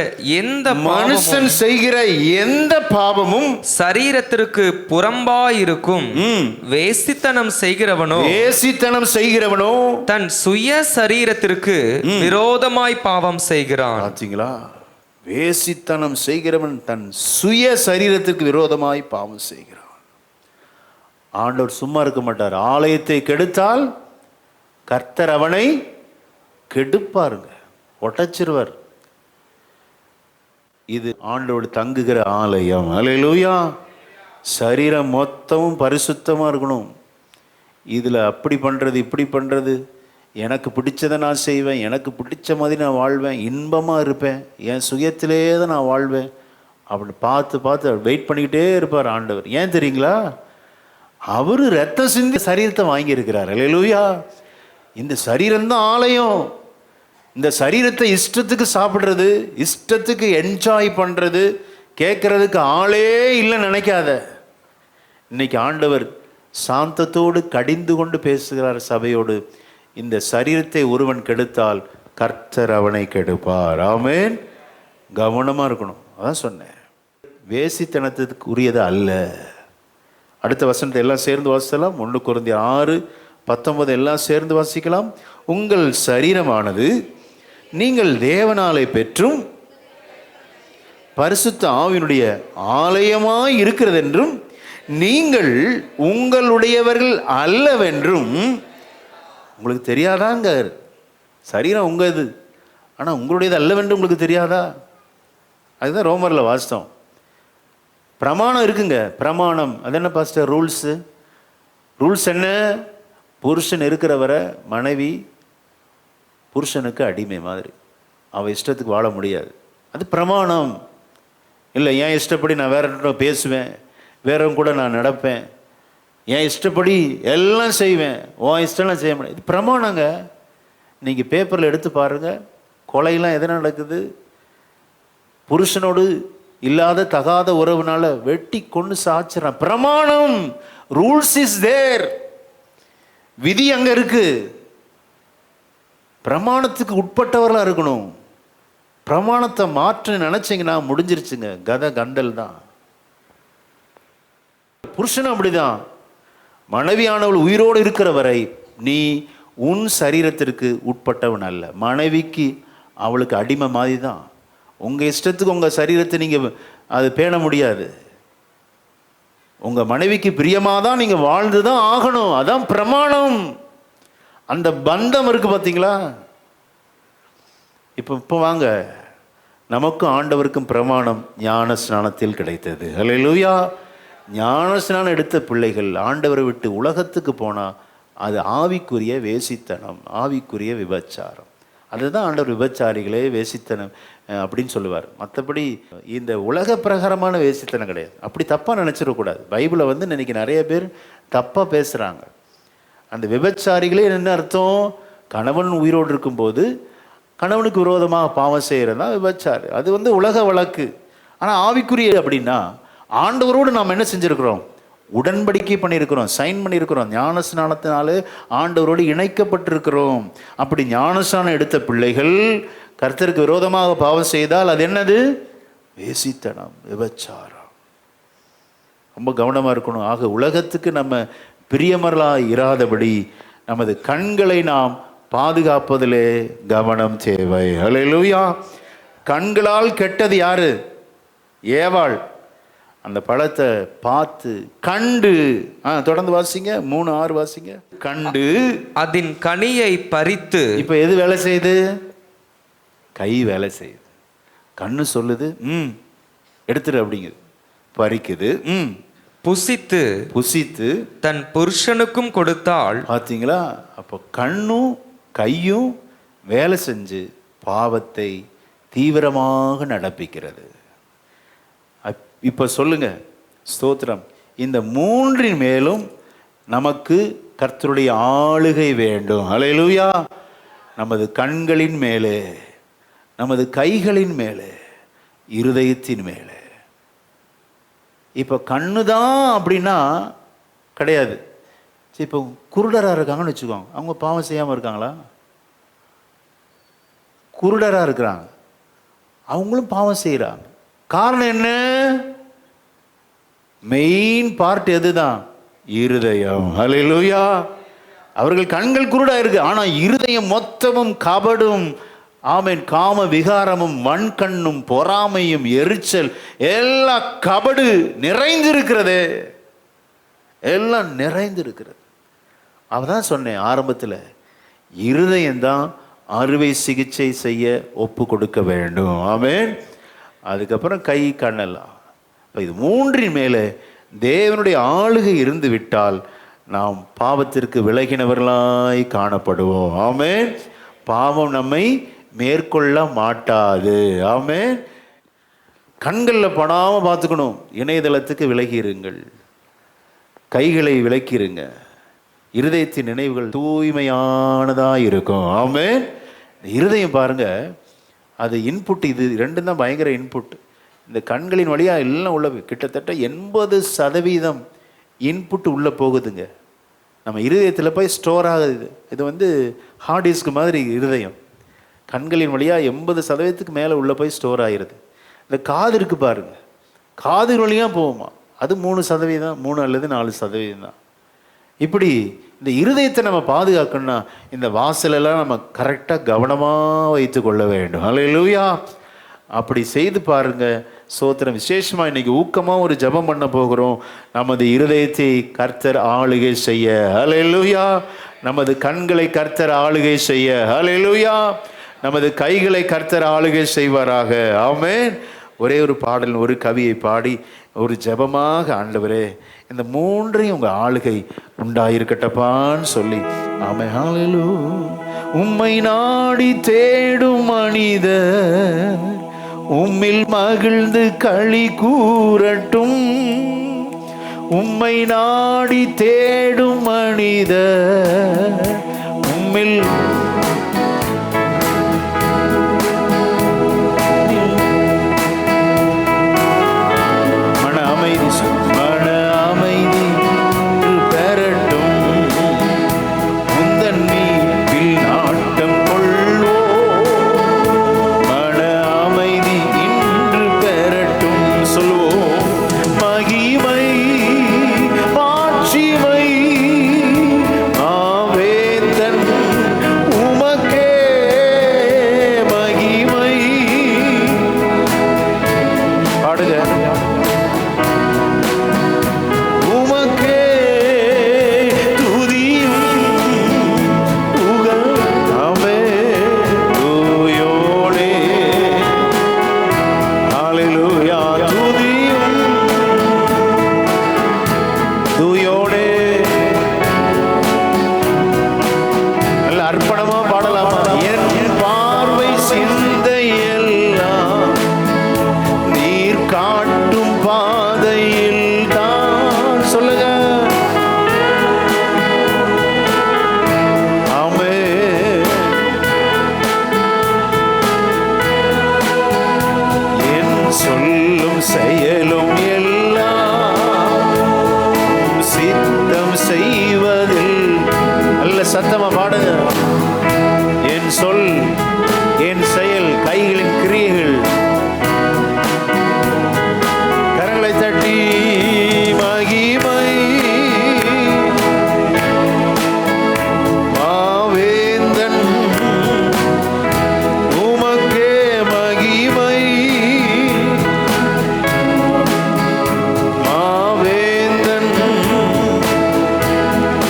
எந்த பாவமும் சரீரத்திற்கு புறம்பாயிருக்கும். வேசித்தனம் செய்கிறவனோ தன் சுய சரீரத்திற்கு விரோதமாய் பாவம் செய்கிறான். பாத்தீங்களா? வேசித்தனம் செய்கிறவன் தன் சுய சரீரத்திற்கு விரோதமாய் பாவம் செய்கிறான். ஆண்டவர் சும்மா இருக்க மாட்டார். ஆலயத்தை கெடுத்தால் கர்த்தர் அவனை கெடுப்பாருங்க, உடைச்சிருவார். இது ஆண்டவர் தங்குகிற ஆலயம். அல்லேலூயா. சரீரம் மொத்தமும் பரிசுத்தமாக இருக்கணும். இதில் அப்படி பண்ணுறது இப்படி பண்ணுறது, எனக்கு பிடிச்சதை நான் செய்வேன், எனக்கு பிடிச்ச மாதிரி நான் வாழ்வேன், இன்பமாக இருப்பேன், என் சுயத்திலே தான் நான் வாழ்வேன் அப்படி பார்த்து வெயிட் பண்ணிக்கிட்டே இருப்பார் ஆண்டவர். ஏன் தெரியுங்களா? அவர் ரத்தம் சிந்தி சரீரத்தை வாங்கியிருக்கிறார். அல்லேலூயா. இந்த சரீரம்தான் ஆலயம். இந்த சரீரத்தை இஷ்டத்துக்கு சாப்பிட்றது, இஷ்டத்துக்கு என்ஜாய் பண்ணுறது, கேட்கறதுக்கு ஆளே இல்லைன்னு நினைக்காத. இன்னைக்கு ஆண்டவர் சாந்தத்தோடு கடிந்து கொண்டு பேசுகிறார் சபையோடு. இந்த சரீரத்தை ஒருவன் கெடுத்தால் கர்த்தர் அவனை கெடுப்பார். ஆமென். கவனமாக இருக்கணும். அதான் சொன்னேன், வேசித்தனத்துக்கு உரியது அல்ல. அடுத்த வசனத்தை எல்லாம் சேர்ந்து வாசிக்கலாம். 1 கொரிந்தியர் 6:19 எல்லாம் சேர்ந்து வாசிக்கலாம். உங்கள் சரீரமானது நீங்கள் தேவனாலே பெற்றும் பரிசுத்த ஆவியினுடைய ஆலயமாய் இருக்கிறது என்றும் நீங்கள் உங்களுடையவர்கள் அல்லவென்றும் உங்களுக்கு தெரியாதாங்க. சரீரம் உங்க இது, ஆனால் உங்களுடையது அல்லவென்று உங்களுக்கு தெரியாதா? அதுதான் ரோமரில் வாசித்தோம். பிரமாணம் இருக்குங்க. பிரமாணம் அது என்ன பாஸ்டர்? ரூல்ஸ் என்ன? புருஷன் இருக்கிற வரை மனைவி புருஷனுக்கு அடிமை மாதிரி, அவள் இஷ்டத்துக்கு வாழ முடியாது. அது பிரமாணம். இல்லை, என் இஷ்டப்படி நான் வேற பேசுவேன், வேறவங்க கூட நான் நடப்பேன், என் இஷ்டப்படி எல்லாம் செய்வேன், உன் இஷ்டம்லாம் செய்ய முடியாது. இது பிரமாணங்க. நீங்கள் பேப்பரில் எடுத்து பாருங்கள், கொலையெல்லாம் எதனா நடக்குது? புருஷனோடு இல்லாத தகாத உறவுனால வெட்டி கொண்டு சாச்சிடறான். பிரமாணம். Rules is there. விதி அங்க இருக்கு. பிரமாணத்துக்கு உட்பட்டவர்களாக இருக்கணும். பிரமாணத்தை மாற்ற நினைச்சிங்கன்னா முடிஞ்சிருச்சுங்க, கதை கண்டல் தான். புருஷனும் அப்படிதான். மனைவியானவள் உயிரோடு இருக்கிற வரை நீ உன் சரீரத்திற்கு உட்பட்டவன் அல்ல. மனைவிக்கு அவளுக்கு அடிமை மாதிரி தான். உங்கள் இஷ்டத்துக்கு உங்கள் சரீரத்தை நீங்கள் அது பேண முடியாது. உங்கள் மனைவிக்கு பிரியமாக தான் நீங்கள் வாழ்ந்து தான் ஆகணும். அதான் பிரமாணம். அந்த பந்தம் இருக்கு பார்த்தீங்களா? இப்போ வாங்க, நமக்கும் ஆண்டவருக்கும் பிரமாணம் ஞான ஸ்நானத்தில் கிடைத்தது. அல்லேலூயா. ஞான ஸ்நானம் எடுத்த பிள்ளைகள் ஆண்டவரை விட்டு உலகத்துக்கு போனால் அது ஆவிக்குரிய வேசித்தனம், ஆவிக்குரிய விபச்சாரம். அதுதான் ஆண்டவர் விபச்சாரிகளே வேசித்தனம் அப்படின்னு சொல்லுவார். மற்றபடி இந்த உலக பிரகாரமான வேசித்தனம் கிடையாது. அப்படி தப்பாக நினச்சிடக்கூடாது. பைபிளை இன்னைக்கு நிறைய பேர் தப்பாக பேசுகிறாங்க. அந்த விபச்சாரிகளே என்ன அர்த்தம்? கணவன் உயிரோடு இருக்கும்போது கணவனுக்கு விரோதமாக பாவம் செய்கிறதா விபச்சாரி. அது உலக வழக்கு. ஆனால் ஆவிக்குரிய அப்படின்னா ஆண்டவரோடு நாம் என்ன செஞ்சுருக்கிறோம்? உடன்படிக்கை பண்ணியிருக்கிறோம், சைன் பண்ணியிருக்கிறோம். ஞான ஸ்நானத்தினாலே ஆண்டவரோடு இணைக்கப்பட்டிருக்கிறோம். அப்படி ஞானஸ்நானம் எடுத்த பிள்ளைகள் கர்த்தருக்கு விரோதமாக பாவம் செய்தால் அது என்னது? வேசித்தனம், விபச்சாரம். ரொம்ப கவனமாக இருக்கணும். ஆக உலகத்துக்கு நம்ம பிரியமர்களாக இராதபடி நமது கண்களை நாம் பாதுகாப்பதிலே கவனம் தேவை. அல்லேலூயா. கண்களால் கெட்டது யாரு? ஏவாள். அந்த பழத்தை பார்த்து கண்டு, தொடர்ந்து வாசிங்க, 3:6 வாசிங்க. கண்டு அதன் கனியை பறித்து. இப்ப எது வேலை செய்யுது? கை வேலை செய்யுது. கண்ணு சொல்லுது எடுத்துரு அப்படிங்குது, பறிக்குது. புசித்து தன் புருஷனுக்கும் கொடுத்தாள். பார்த்தீங்களா? அப்போ கண்ணும் கையும் வேலை செஞ்சு பாவத்தை தீவிரமாக நடப்பிக்கிறது. இப்போ சொல்லுங்க, ஸ்தோத்திரம். இந்த 3 மேலும் நமக்கு கர்த்தருடைய ஆளுகை வேண்டும். அல்லேலூயா. நமது கண்களின் மேலே, நமது கைகளின் மேலே, இருதயத்தின் மேலே. இப்போ கண்ணு தான் அப்படின்னா கிடையாது. சரி, இப்போ குருடராக இருக்காங்கன்னு வச்சுக்கோங்க, அவங்க பாவம் செய்யாமல் இருக்காங்களா? குருடராக இருக்கிறாங்க, அவங்களும் பாவம் செய்கிறாங்க. காரணம் என்ன? மெயின் பார்ட் எதுதான்? இருதயம். அல்லேலூயா. அவர்கள் கண்கள் குருடா இருக்கு, ஆனா இருதயம் மொத்தமும் கபடும் ஆமென். காம விகாரமும் வன்கண்ணும் பொறாமையும் எரிச்சல் எல்லா கபடு நிறைந்திருக்கிறது, எல்லாம் நிறைந்திருக்கிறது. அவதான் சொன்னேன் ஆரம்பத்தில், இருதயம்தான் அறுவை சிகிச்சை செய்ய ஒப்பு கொடுக்க வேண்டும். ஆமென். அதுக்கப்புறம் கை கண்ணெல்லாம். இது மூன்றின் மேலே தேவனுடைய ஆளுகை இருந்து விட்டால் நாம் பாவத்திற்கு விலகினவர்களாய் காணப்படுவோம். ஆமென். பாவம் நம்மை மேற்கொள்ள மாட்டாது. ஆமென். கண்களில் படாமல் பார்த்துக்கணும். இணையதளத்துக்கு விலகிருங்கள், கைகளை விலக்கிருங்க. இருதயத்தின் நினைவுகள் தூய்மையானதாக இருக்கும். ஆமென். இருதயம் பாருங்க, அது இன்புட், இது ரெண்டும் தான் பயங்கர இன்புட். இந்த கண்களின் வழியாக எல்லாம் உள்ள கிட்டத்தட்ட 80% இன்புட் உள்ளே போகுதுங்க. நம்ம இருதயத்தில் போய் ஸ்டோர் ஆகுது. இது ஹார்ட் டிஸ்க் மாதிரி இருதயம். கண்களின் வழியாக 80% மேலே உள்ளே போய் ஸ்டோர் ஆகிருது. இந்த காது இருக்கு பாருங்க, காது வழியாக போகுமா, அது 3%, 3 அல்லது 4% தான். இப்படி இந்த இருதயத்தை நம்ம பாதுகாக்கணும்னா இந்த வாசலெல்லாம் நம்ம கரெக்டாக கவனமாக வைத்து கொள்ள வேண்டும். அல்லேலூயா. அப்படி செய்து பாருங்க. சோத்திரம். விசேஷமாக இன்னைக்கு ஊக்கமாக ஒரு ஜெபம் பண்ண போகிறோம். நமது இருதயத்தை கர்த்தர் ஆளுகை செய்ய. அல்லேலூயா. நமது கண்களை கர்த்தர் ஆளுகை செய்ய. அல்லேலூயா. நமது கைகளை கர்த்தர் ஆளுகை செய்வாராக. ஆமென். ஒரே ஒரு பாடல், ஒரு கவியை பாடி ஒரு ஜெபமாக, ஆண்டவரே இந்த மூன்றையும் உங்கள் ஆளுகை உண்டாயிருக்கட்டப்பான்னு சொல்லி. ஆமென். ஹல்லேலூயா. உம்மை நாடி தேடும் மனிதர் உம்மில் மகிழ்ந்து களி கூறட்டும். உம்மை நாடி தேடும் மனிதர் உம்மில் செயலும் எல்லாம் சித்தம் செய்வதில். நல்ல சத்தமா பாடுங்க. என் சொல், என் செயல், கைகளின் கிரியைகள். கரங்களை தட்டி மகிமை மாவேந்தன் உமக்கே மகிமை.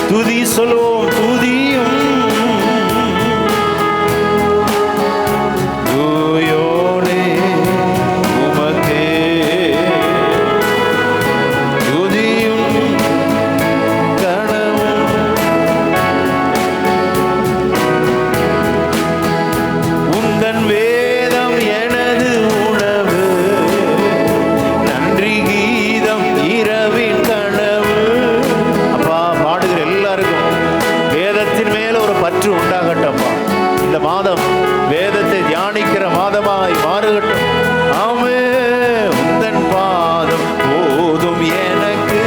துதி சொல்லுவோம், துதியும் தூயோனே உமக்கே துதியும் கனவும். உந்தன் வேதம் எனது உணவு, நன்றி கீதம் இரவின் கனவு. அப்பா, பாடுகிற எல்லாருக்கும் வேதத்தின் மேல ஒரு பற்று உண்டாகட்டப்பா. இந்த மாதம் வேதத்தை தியானிக்கிற மாதமாய் மாறுகட்டும். ஆமென். உந்தன் பாதம் போதும் எனக்கு,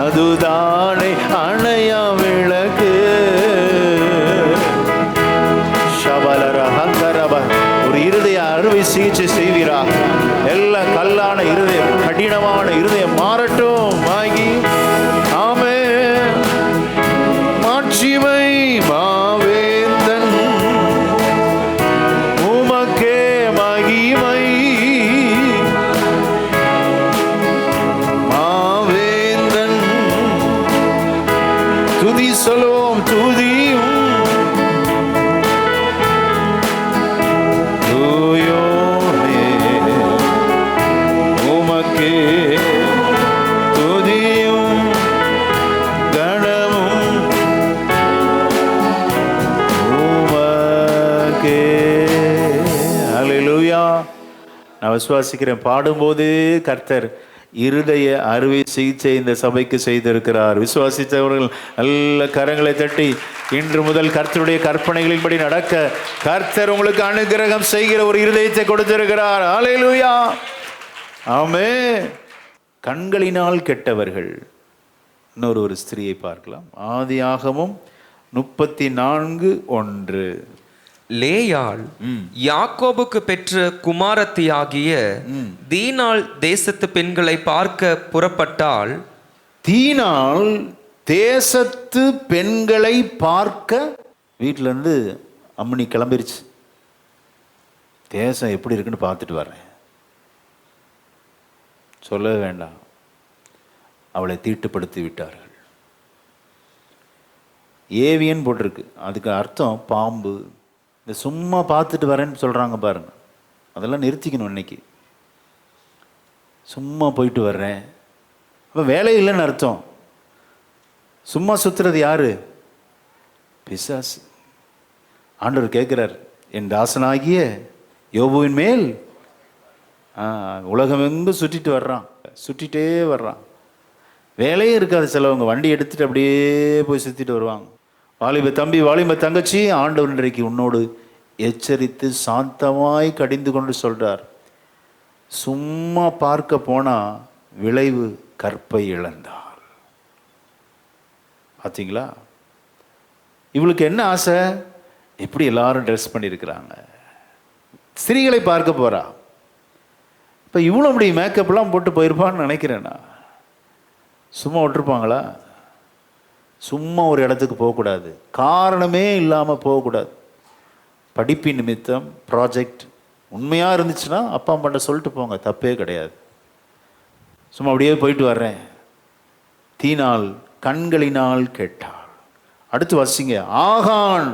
அதுதானே அணையா விளக்கு. ஒரு இருதய அறுவை சிகிச்சை செய்வீராக. எல்லா கல்லான இருதயம், கடினமான இருதயம் மாறட்டும். ஆகி ஆமென். மாட்சிமை மாவேந்தன் நான் விசுவாசிக்கிறேன். பாடும்போது கர்த்தர் இருதய அறுவை சிகிச்சை இந்த சபைக்கு செய்திருக்கிறார். விசுவாசித்தவர்கள் நல்ல கரங்களை தட்டி இன்று முதல் கர்த்தருடைய கற்பனைகளின்படி நடக்க கர்த்தர் உங்களுக்கு அனுக்கிரகம் செய்கிற ஒரு இருதயத்தை கொடுத்திருக்கிறார். ஹல்லேலூயா, ஆமென். கண்களினால் கெட்டவர்கள். இன்னொரு ஸ்திரியை பார்க்கலாம். ஆதியாகமம் 34:1. லேயாள் யாக்கோபுக்கு பெற்ற குமாரத்தியாகிய தீனாள் தேசத்து பெண்களை பார்க்க புறப்பட்டாள். தீனாள் தேசத்து பெண்களை பார்க்க வீட்டில இருந்து அம்மனி கிளம்பிருச்சு. தேசம் எப்படி இருக்குன்னு பார்த்துட்டு வர்றேன். சொல்ல வேண்டாம், அவளை தீட்டுப்படுத்தி விட்டார்கள். ஏவியன் போட்டிருக்கு, அதுக்கு அர்த்தம் பாம்பு. இந்த சும்மா பார்த்துட்டு வரேன்னு சொல்கிறாங்க பாருங்க, அதெல்லாம் நிறுத்திக்கணும். இன்னைக்கு சும்மா போயிட்டு வர்றேன், அப்போ வேலை இல்லைன்னு அர்த்தம். சும்மா சுற்றுறது யாரு? பிசாசு. ஆண்டவர் கேட்குறார், என் தாசனாகிய யோபுவின் மேல் உலகமெங்கும் சுற்றிட்டு வர்றான், சுற்றிட்டே வர்றான். வேலையே இருக்காது. சிலவங்க வண்டி எடுத்துகிட்டு அப்படியே போய் சுற்றிட்டு வருவாங்க. வாலிப தம்பி, வாலிப தங்கச்சி, ஆண்டவர் இன்றைக்கு உன்னோடு எச்சரித்து சாந்தமாய் கடிந்து கொண்டு சொல்கிறார், சும்மா பார்க்க போனால் விளைவு கற்பை இழந்தார். பார்த்தீங்களா? இவளுக்கு என்ன ஆசை? எப்படி எல்லாரும் ட்ரெஸ் பண்ணியிருக்கிறாங்க, ஸ்திரீகளை பார்க்க போகிறா. இப்போ இவ்வளோ அப்படி மேக்கப்லாம் போட்டு போயிருப்பான்னு நினைக்கிறேன்னா, சும்மா விட்டுருப்பாங்களா? சும்மா ஒரு இடத்துக்கு போகக்கூடாது, காரணமே இல்லாமல் போகக்கூடாது. படிப்பின் நிமித்தம் ப்ராஜெக்ட் உண்மையாக இருந்துச்சுன்னா அப்பா அம்மாட்ட சொல்லிட்டு போங்க, தப்பே கிடையாது. சும்மா அப்படியே போயிட்டு வர்றேன். தீனால் கண்களினால் கேட்டாள். அடுத்து வசிங்க. ஆகான்,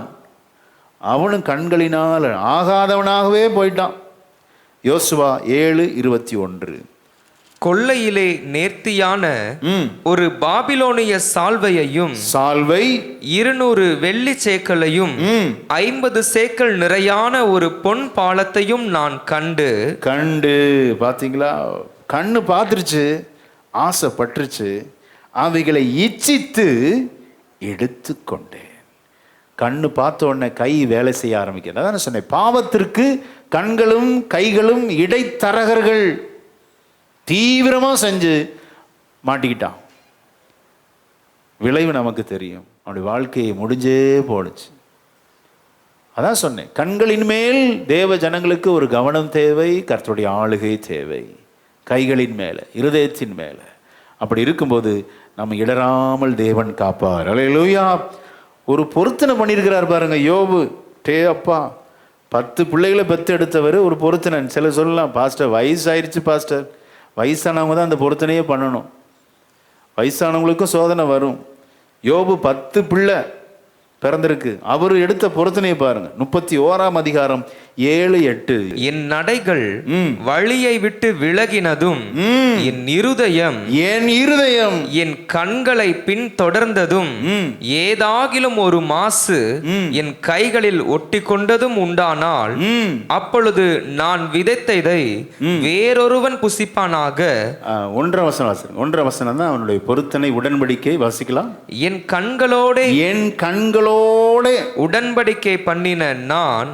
அவனும் கண்களினால் ஆகாதவனாகவே போயிட்டான். யோசுவா 7:21. கொள்ளையிலே நேர்த்தியான ஒரு பாபிலோனிய சால்வையையும் 200 வெள்ளி சேக்கலையும் 50 சேக்கல் நிறையான ஒரு பொன் பாலத்தையும் நான் கண்டு. பாத்தீங்களா? கண்ணு பார்த்துருச்சு, ஆசைப்பட்டுருச்சு, அவைகளை இச்சித்து எடுத்து கொண்டேன். கண்ணு பார்த்த உடனே கை வேலை செய்ய ஆரம்பிக்கிறது. அதான் சொன்னேன், பாவத்திற்கு கண்களும் கைகளும் இடைத்தரகர்கள். தீவிரமாக செஞ்சு மாட்டிக்கிட்டான். விளைவு நமக்கு தெரியும். அவனுடைய வாழ்க்கையை முடிஞ்சே போடுச்சு. அதான் சொன்னேன், கண்களின் மேல் தேவ ஜனங்களுக்கு ஒரு கவனம் தேவை, கர்த்தருடைய ஆளுகை தேவை. கைகளின் மேலே, இருதயத்தின் மேலே. அப்படி இருக்கும்போது நம்ம இடராமல் தேவன் காப்பார். அல்லேலூயா. ஒரு பொருத்தனை பண்ணியிருக்கிறார் பாருங்க யோபு. அப்பா, 10 பிள்ளைகளை பெற்று எடுத்தவர் ஒரு பொருத்தனன். சில சொல்லலாம், பாஸ்டர் வயசாயிருச்சு பாஸ்டர். வயசானவங்க தான் அந்த பொருத்தனையே பண்ணணும். வயசானவங்களுக்கும் சோதனை வரும். யோபு 10 பிள்ளை பிறந்திருக்கு. அவர் எடுத்த பொருத்தனையை பாருங்க. 31ஆம் அதிகாரம் 7-8. என் நடைகள் வழியை விட்டு விலகினதும் என் இருதயம் என் கண்களை பின் தொடர்ந்ததும் ஏதாகிலும் ஒரு மாசு என் கைகளில் ஒட்டி கொண்டதும் உண்டானால் அப்பொழுது நான் விதைத்ததை வேறொருவன் புசிப்பானாக. 1 வசனம் தான் அவனுடைய பொருத்தனை உடன்படிக்கை. வாசிக்கலாம். என் கண்களோட உடன்படிக்கை பண்ணின நான்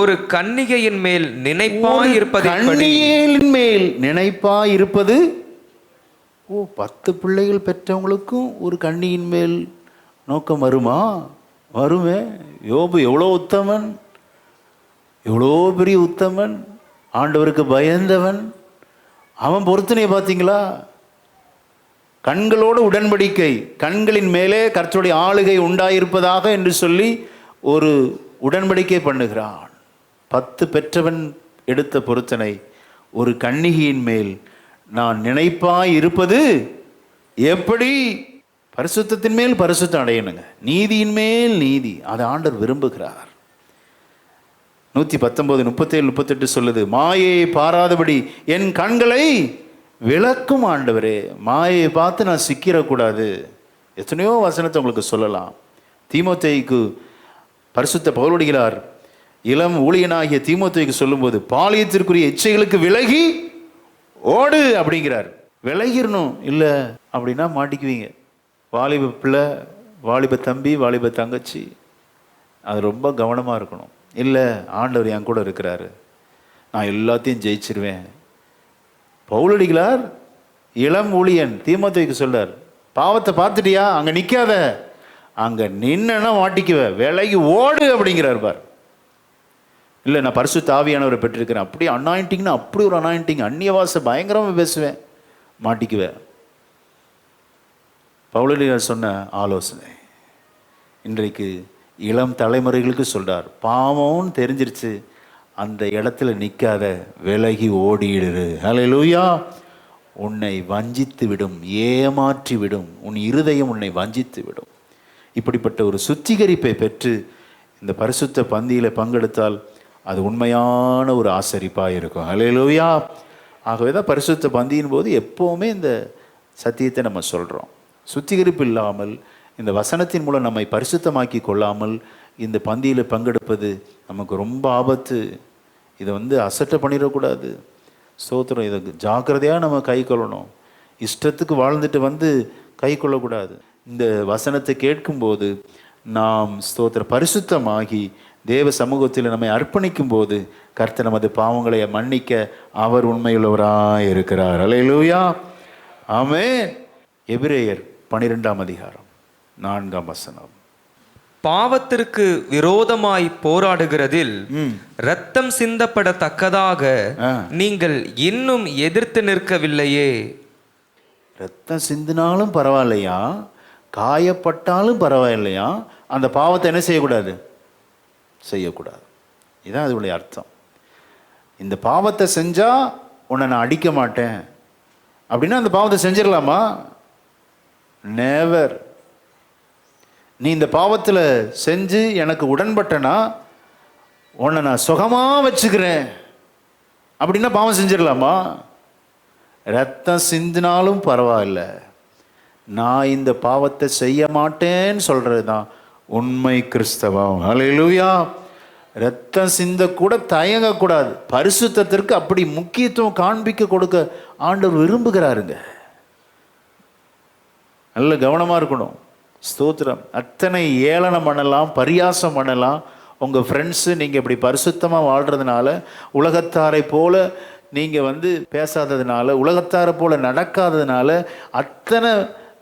ஒரு கன்னிகையின் மேல் நினைப்பாயிருப்பது. 10 பிள்ளைகள் பெற்றவங்களுக்கும் ஒரு கன்னியின் மேல் நோக்கம் வருமா? வருமே. யோபு எவ்வளோ உத்தமன், எவ்வளோ பெரிய உத்தமன், ஆண்டவருக்கு பயந்தவன். அவன் பொருத்தனையை பார்த்தீங்களா? கண்களோடு உடன்படிக்கை, கண்களின் மேலே கர்த்தருடைய ஆளுகை உண்டாயிருப்பதாக என்று சொல்லி ஒரு உடன்படிக்கை பண்ணுகிறான். 10 பெற்றவன் எடுத்த பொருத்தனை, ஒரு கன்னிகையின் மேல் நான் நினைப்பாய் இருப்பது எப்படி? பரிசுத்தத்தின் மேல் பரிசுத்தம் அடையணுங்க, நீதியின் மேல் நீதி. அதை ஆண்டவர் விரும்புகிறார். 119, 37, 38 சொல்லுது, மாயையை பாராதபடி என் கண்களை விளக்கும் ஆண்டவரே. மாயை பார்த்து நான் சிக்கிடக்கூடாது. எத்தனையோ வசனத்தை உங்களுக்கு சொல்லலாம். தீமோத்தேயுக்கு பரிசுத்த பவுலடிகளார் இளம் ஊழியனாகிய தீமோத்தேயுக்கு சொல்லும்போது பாலியத்திற்குரிய இச்சைகளுக்கு விலகி ஓடு அப்படிங்கிறார். விலகிடணும், இல்லை அப்படின்னா மாட்டிக்குவீங்க. வாலிப பிள்ளை, வாலிப தம்பி, வாலிப தங்கச்சி, அது ரொம்ப கவனமாக இருக்கணும். இல்லை ஆண்டவர் என் கூட இருக்கிறாரு, நான் எல்லாத்தையும் ஜெயிச்சிருவேன். பவுலடிகளார் இளம் ஊழியன் தீமோத்தேயுக்கு சொல்றார், பாவத்தை பார்த்துட்டியா, அங்கே நிற்காத, அங்கே நின்னா மாட்டிக்குவ, விலகி ஓடு அப்படிங்கிறார் பார். இல்லை நான் பரிசுத்த ஆவியானவரை பெற்றிருக்கிறேன், அப்படி அனாயிண்டிங்னா அப்படி ஒரு அனாயிண்டிங், அந்நிய வாசை பயங்கரமாக பேசுவேன், மாட்டிக்குவேன். பவுலடிகளார் சொன்ன ஆலோசனை இன்றைக்கு இளம் தலைமுறைகளுக்கு சொல்றார். பாவம்னு தெரிஞ்சிருச்சு, அந்த இடத்துல நிற்காத, விலகி ஓடிடுரு. ஹல்லேலூயா. உன்னை வஞ்சித்து விடும், ஏமாற்றி விடும், உன் இருதயம் உன்னை வஞ்சித்து விடும். இப்படிப்பட்ட ஒரு சுத்திகரிப்பை பெற்று இந்த பரிசுத்த பந்தியில் பங்கெடுத்தால் அது உண்மையான ஒரு ஆசரிப்பாக இருக்கும். ஹல்லேலூயா. ஆகவே தான் பரிசுத்த பந்தியின் போது எப்போவுமே இந்த சத்தியத்தை நம்ம சொல்கிறோம். சுத்திகரிப்பு இல்லாமல், இந்த வசனத்தின் மூலம் நம்மை பரிசுத்தமாக்கி கொள்ளாமல் இந்த பந்தியில் பங்கெடுப்பது நமக்கு ரொம்ப ஆபத்து. இதை அசட்டை பண்ணிடக்கூடாது. ஸ்தோத்திரம். இதை ஜாக்கிரதையாக நம்ம கை கொள்ளணும். இஷ்டத்துக்கு வாழ்ந்துட்டு கை கொள்ளக்கூடாது. இந்த வசனத்தை கேட்கும்போது நாம் பரிசுத்தமாகி தேவ சமூகத்தில் நம்மை அர்ப்பணிக்கும் போது கர்த்தர் நமது பாவங்களை மன்னிக்க அவர் உண்மையுள்ளவராய் இருக்கிறார். அல்லேலூயா. ஆமென். எபிரேயர் 12ஆம் அதிகாரம் 4ஆம் வசனம். பாவத்திற்கு விரோதமாய் போராடுகிறதில் இரத்தம் சிந்தப்படத்தக்கதாக நீங்கள் இன்னும் எதிர்த்து நிற்கவில்லையே. ரத்தம் சிந்தினாலும் பரவாயில்லையா, காயப்பட்டாலும் பரவாயில்லையா, அந்த பாவத்தை என்ன செய்யக்கூடாது? செய்யக்கூடாது. இதுதான் அதனுடைய அர்த்தம். இந்த பாவத்தை செஞ்சா உன்னை நான் அடிக்க மாட்டேன் அப்படின்னா அந்த பாவத்தை செஞ்சிடலாமா? நேவர். நீ இந்த பாவத்தில் செஞ்சு எனக்கு உடன்பட்டனா உன்னை நான் சுகமாக வச்சுக்கிறேன் அப்படின்னா பாவம் செஞ்சிடலாமா? ரத்தம் சிந்தினாலும் பரவாயில்ல, நான் இந்த பாவத்தை செய்ய மாட்டேன்னு சொல்கிறது தான் உண்மை கிறிஸ்தவம். ஹல்லேலூயா. ரத்தம் சிந்த கூட தயங்கக்கூடாது. பரிசுத்தத்திற்கு அப்படி முக்கியத்துவம் காண்பிக்க கொடுக்க ஆண்டவர் விரும்புகிறாருங்க. நல்ல கவனமாக இருக்கணும். ஸ்தோத்திரம். அத்தனை ஏளனம் பண்ணலாம், பரியாசம் பண்ணலாம். உங்கள் ஃப்ரெண்ட்ஸு நீங்கள் இப்படி பரிசுத்தமாக வாழ்கிறதுனால, உலகத்தாரை போல நீங்கள் பேசாததுனால, உலகத்தாரை போல நடக்காததுனால அத்தனை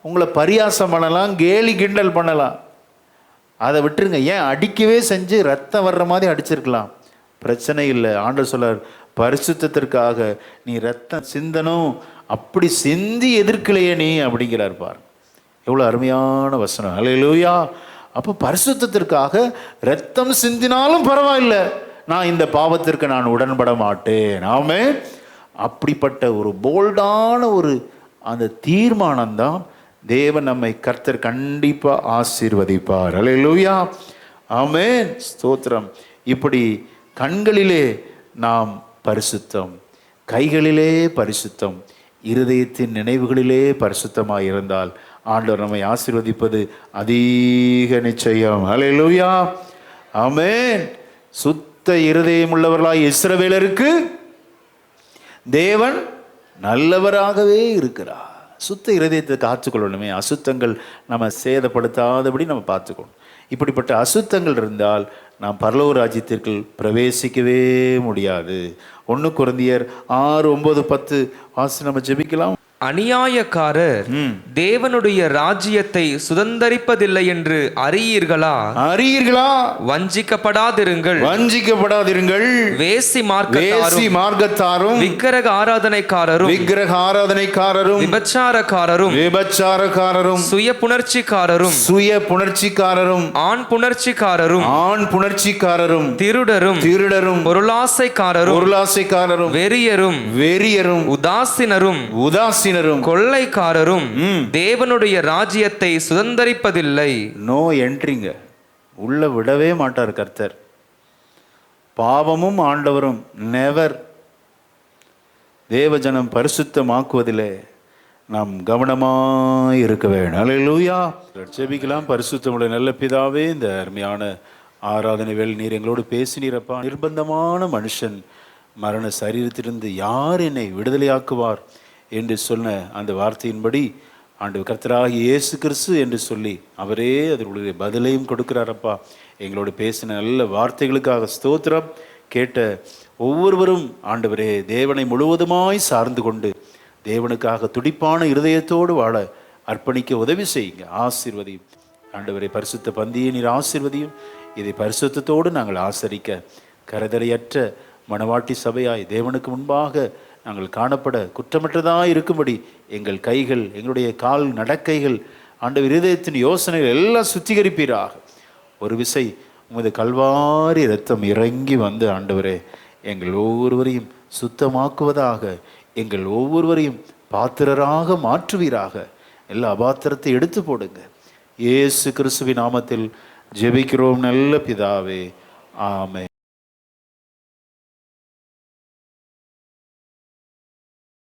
உங்களை பரியாசம் பண்ணலாம், கேலி கிண்டல் பண்ணலாம். அதை விட்டுருங்க. ஏன் அடிக்கவே செஞ்சு ரத்தம் வர்ற மாதிரி அடிச்சிருக்கலாம், பிரச்சனை இல்லை. ஆண்டவர் சொல்றார், பரிசுத்தத்திற்காக நீ ரத்தம் சிந்தனும், அப்படி சிந்தி எதிர்க்கலையே நீ அப்படிங்கிறார். பார், எவ்வளோ அருமையான வசனம். ஹல்லேலூயா. அப்போ பரிசுத்தத்திற்காக ரத்தம் சிந்தினாலும் பரவாயில்லை, நான் இந்த பாவத்திற்கு நான் உடன்பட மாட்டேன். ஆமே. அப்படிப்பட்ட ஒரு போல்டான ஒரு அந்த தீர்மானம் தான் தேவன் நம்மை கர்த்தர் கண்டிப்பாக ஆசீர்வதிப்பார். ஹல்லேலூயா. ஆமென். ஸ்தோத்திரம். இப்படி கண்களிலே நாம் பரிசுத்தம், கைகளிலே பரிசுத்தம், இருதயத்தின் நினைவுகளிலே பரிசுத்தமாக இருந்தால் ஆண்டவர் நம்மை ஆசீர்வதிப்பது அதிக நிச்சயம். ஹல்லேலூயா. ஆமென். சுத்த இருதயம் உள்ளவர்களாய் இஸ்ரவேலருக்கு தேவன் நல்லவராகவே இருக்கிறார். சுத்த இருதயத்தை காத்துக்கொள்ளணுமே. அசுத்தங்கள் நம்ம சேதப்படுத்தாதபடி நம்ம பார்த்துக்கணும். இப்படிப்பட்ட அசுத்தங்கள் இருந்தால் நாம் பரலோக ராஜ்யத்திற்குள் பிரவேசிக்கவே முடியாது. 1 கொரிந்தியர் 6, 9, 10 வாசி நம்ம ஜெபிக்கலாம். அநியாயக்காரர் தேவனுடைய ராஜ்யத்தை சுதந்தரிப்பதில்லை என்று அறியீர்களா? வஞ்சிக்கப்படாதிருங்கள். வேசி மார்க்கத்தாரும் விக்கிரக ஆராதனைக்காரரும் விபச்சாரக்காரரும் சுய புணர்ச்சிக்காரரும் ஆண் புணர்ச்சிக்காரரும் திருடரும் பொருளாசைக்காரரும் வெறியரும் உதாசீனரும் கொள்ளைக்காரரும் தேவனுடைய ராஜ்யத்தை சுதந்தரிப்பதில்லை. நோ என்ட்ரிங்க. உள்ள விடவே மாட்டார் கர்த்தர். பாவமும் ஆண்டவரும் நெவர். தேவஜனம் பரிசுத்தமாக்குவதிலே நாம் கவனமாய் இருக்க வேண்டும். ஹல்லேலூயா. ஜெபிக்கலாம். பரிசுத்தமுள்ள நல்ல பிதாவே, இந்த அருமையான ஆராதனை வேளை நீர் எங்களோடு பேசினீரப்பா. நிர்பந்தமான மனுஷன் மரண சரீரத்திலிருந்து யார் என்னை விடுதலையாக்குவார் என்று சொன்ன அந்த வார்த்தையின்படி ஆண்டவர் கர்த்தராகிய இயேசு கிறிஸ்து என்று சொல்லி அவரே அதனுடைய பதிலையும் கொடுக்கிறாரப்பா. எங்களோடு பேசின நல்ல வார்த்தைகளுக்காக ஸ்தோத்திரம். கேட்ட ஒவ்வொருவரும் ஆண்டவரே தேவனை முழுவதுமாய் சார்ந்து கொண்டு தேவனுக்காக துடிப்பான இருதயத்தோடு வாழ அர்ப்பணிக்க உதவி செய்யுங்க. ஆசீர்வதியும் ஆண்டவரே. பரிசுத்த பந்தியை நீர் ஆசீர்வதியும். இதை பரிசுத்தத்தோடு நாங்கள் ஆசரிக்க கரதரையற்ற மணவாட்டி சபையாய் தேவனுக்கு முன்பாக நாங்கள் காணப்பட குற்றமற்றதாக இருக்கும்படி எங்கள் கைகள், எங்களுடைய கால் நடக்கைகள், ஆண்டவர் இருதயத்தின் யோசனைகள் எல்லாம் சுத்திகரிப்பீராக. ஒரு விசை உமது கல்வாரி இரத்தம் இறங்கி வந்து ஆண்டவரே எங்கள் ஒவ்வொருவரையும் சுத்தமாக்குவதாக, எங்கள் ஒவ்வொருவரையும் பாத்திரராக மாற்றுவீராக. எல்லா அபாத்திரத்தை எடுத்து போடுங்க. இயேசு கிறிஸ்துவின் நாமத்தில் ஜெபிக்கிறோம் நல்ல பிதாவே, ஆமென்.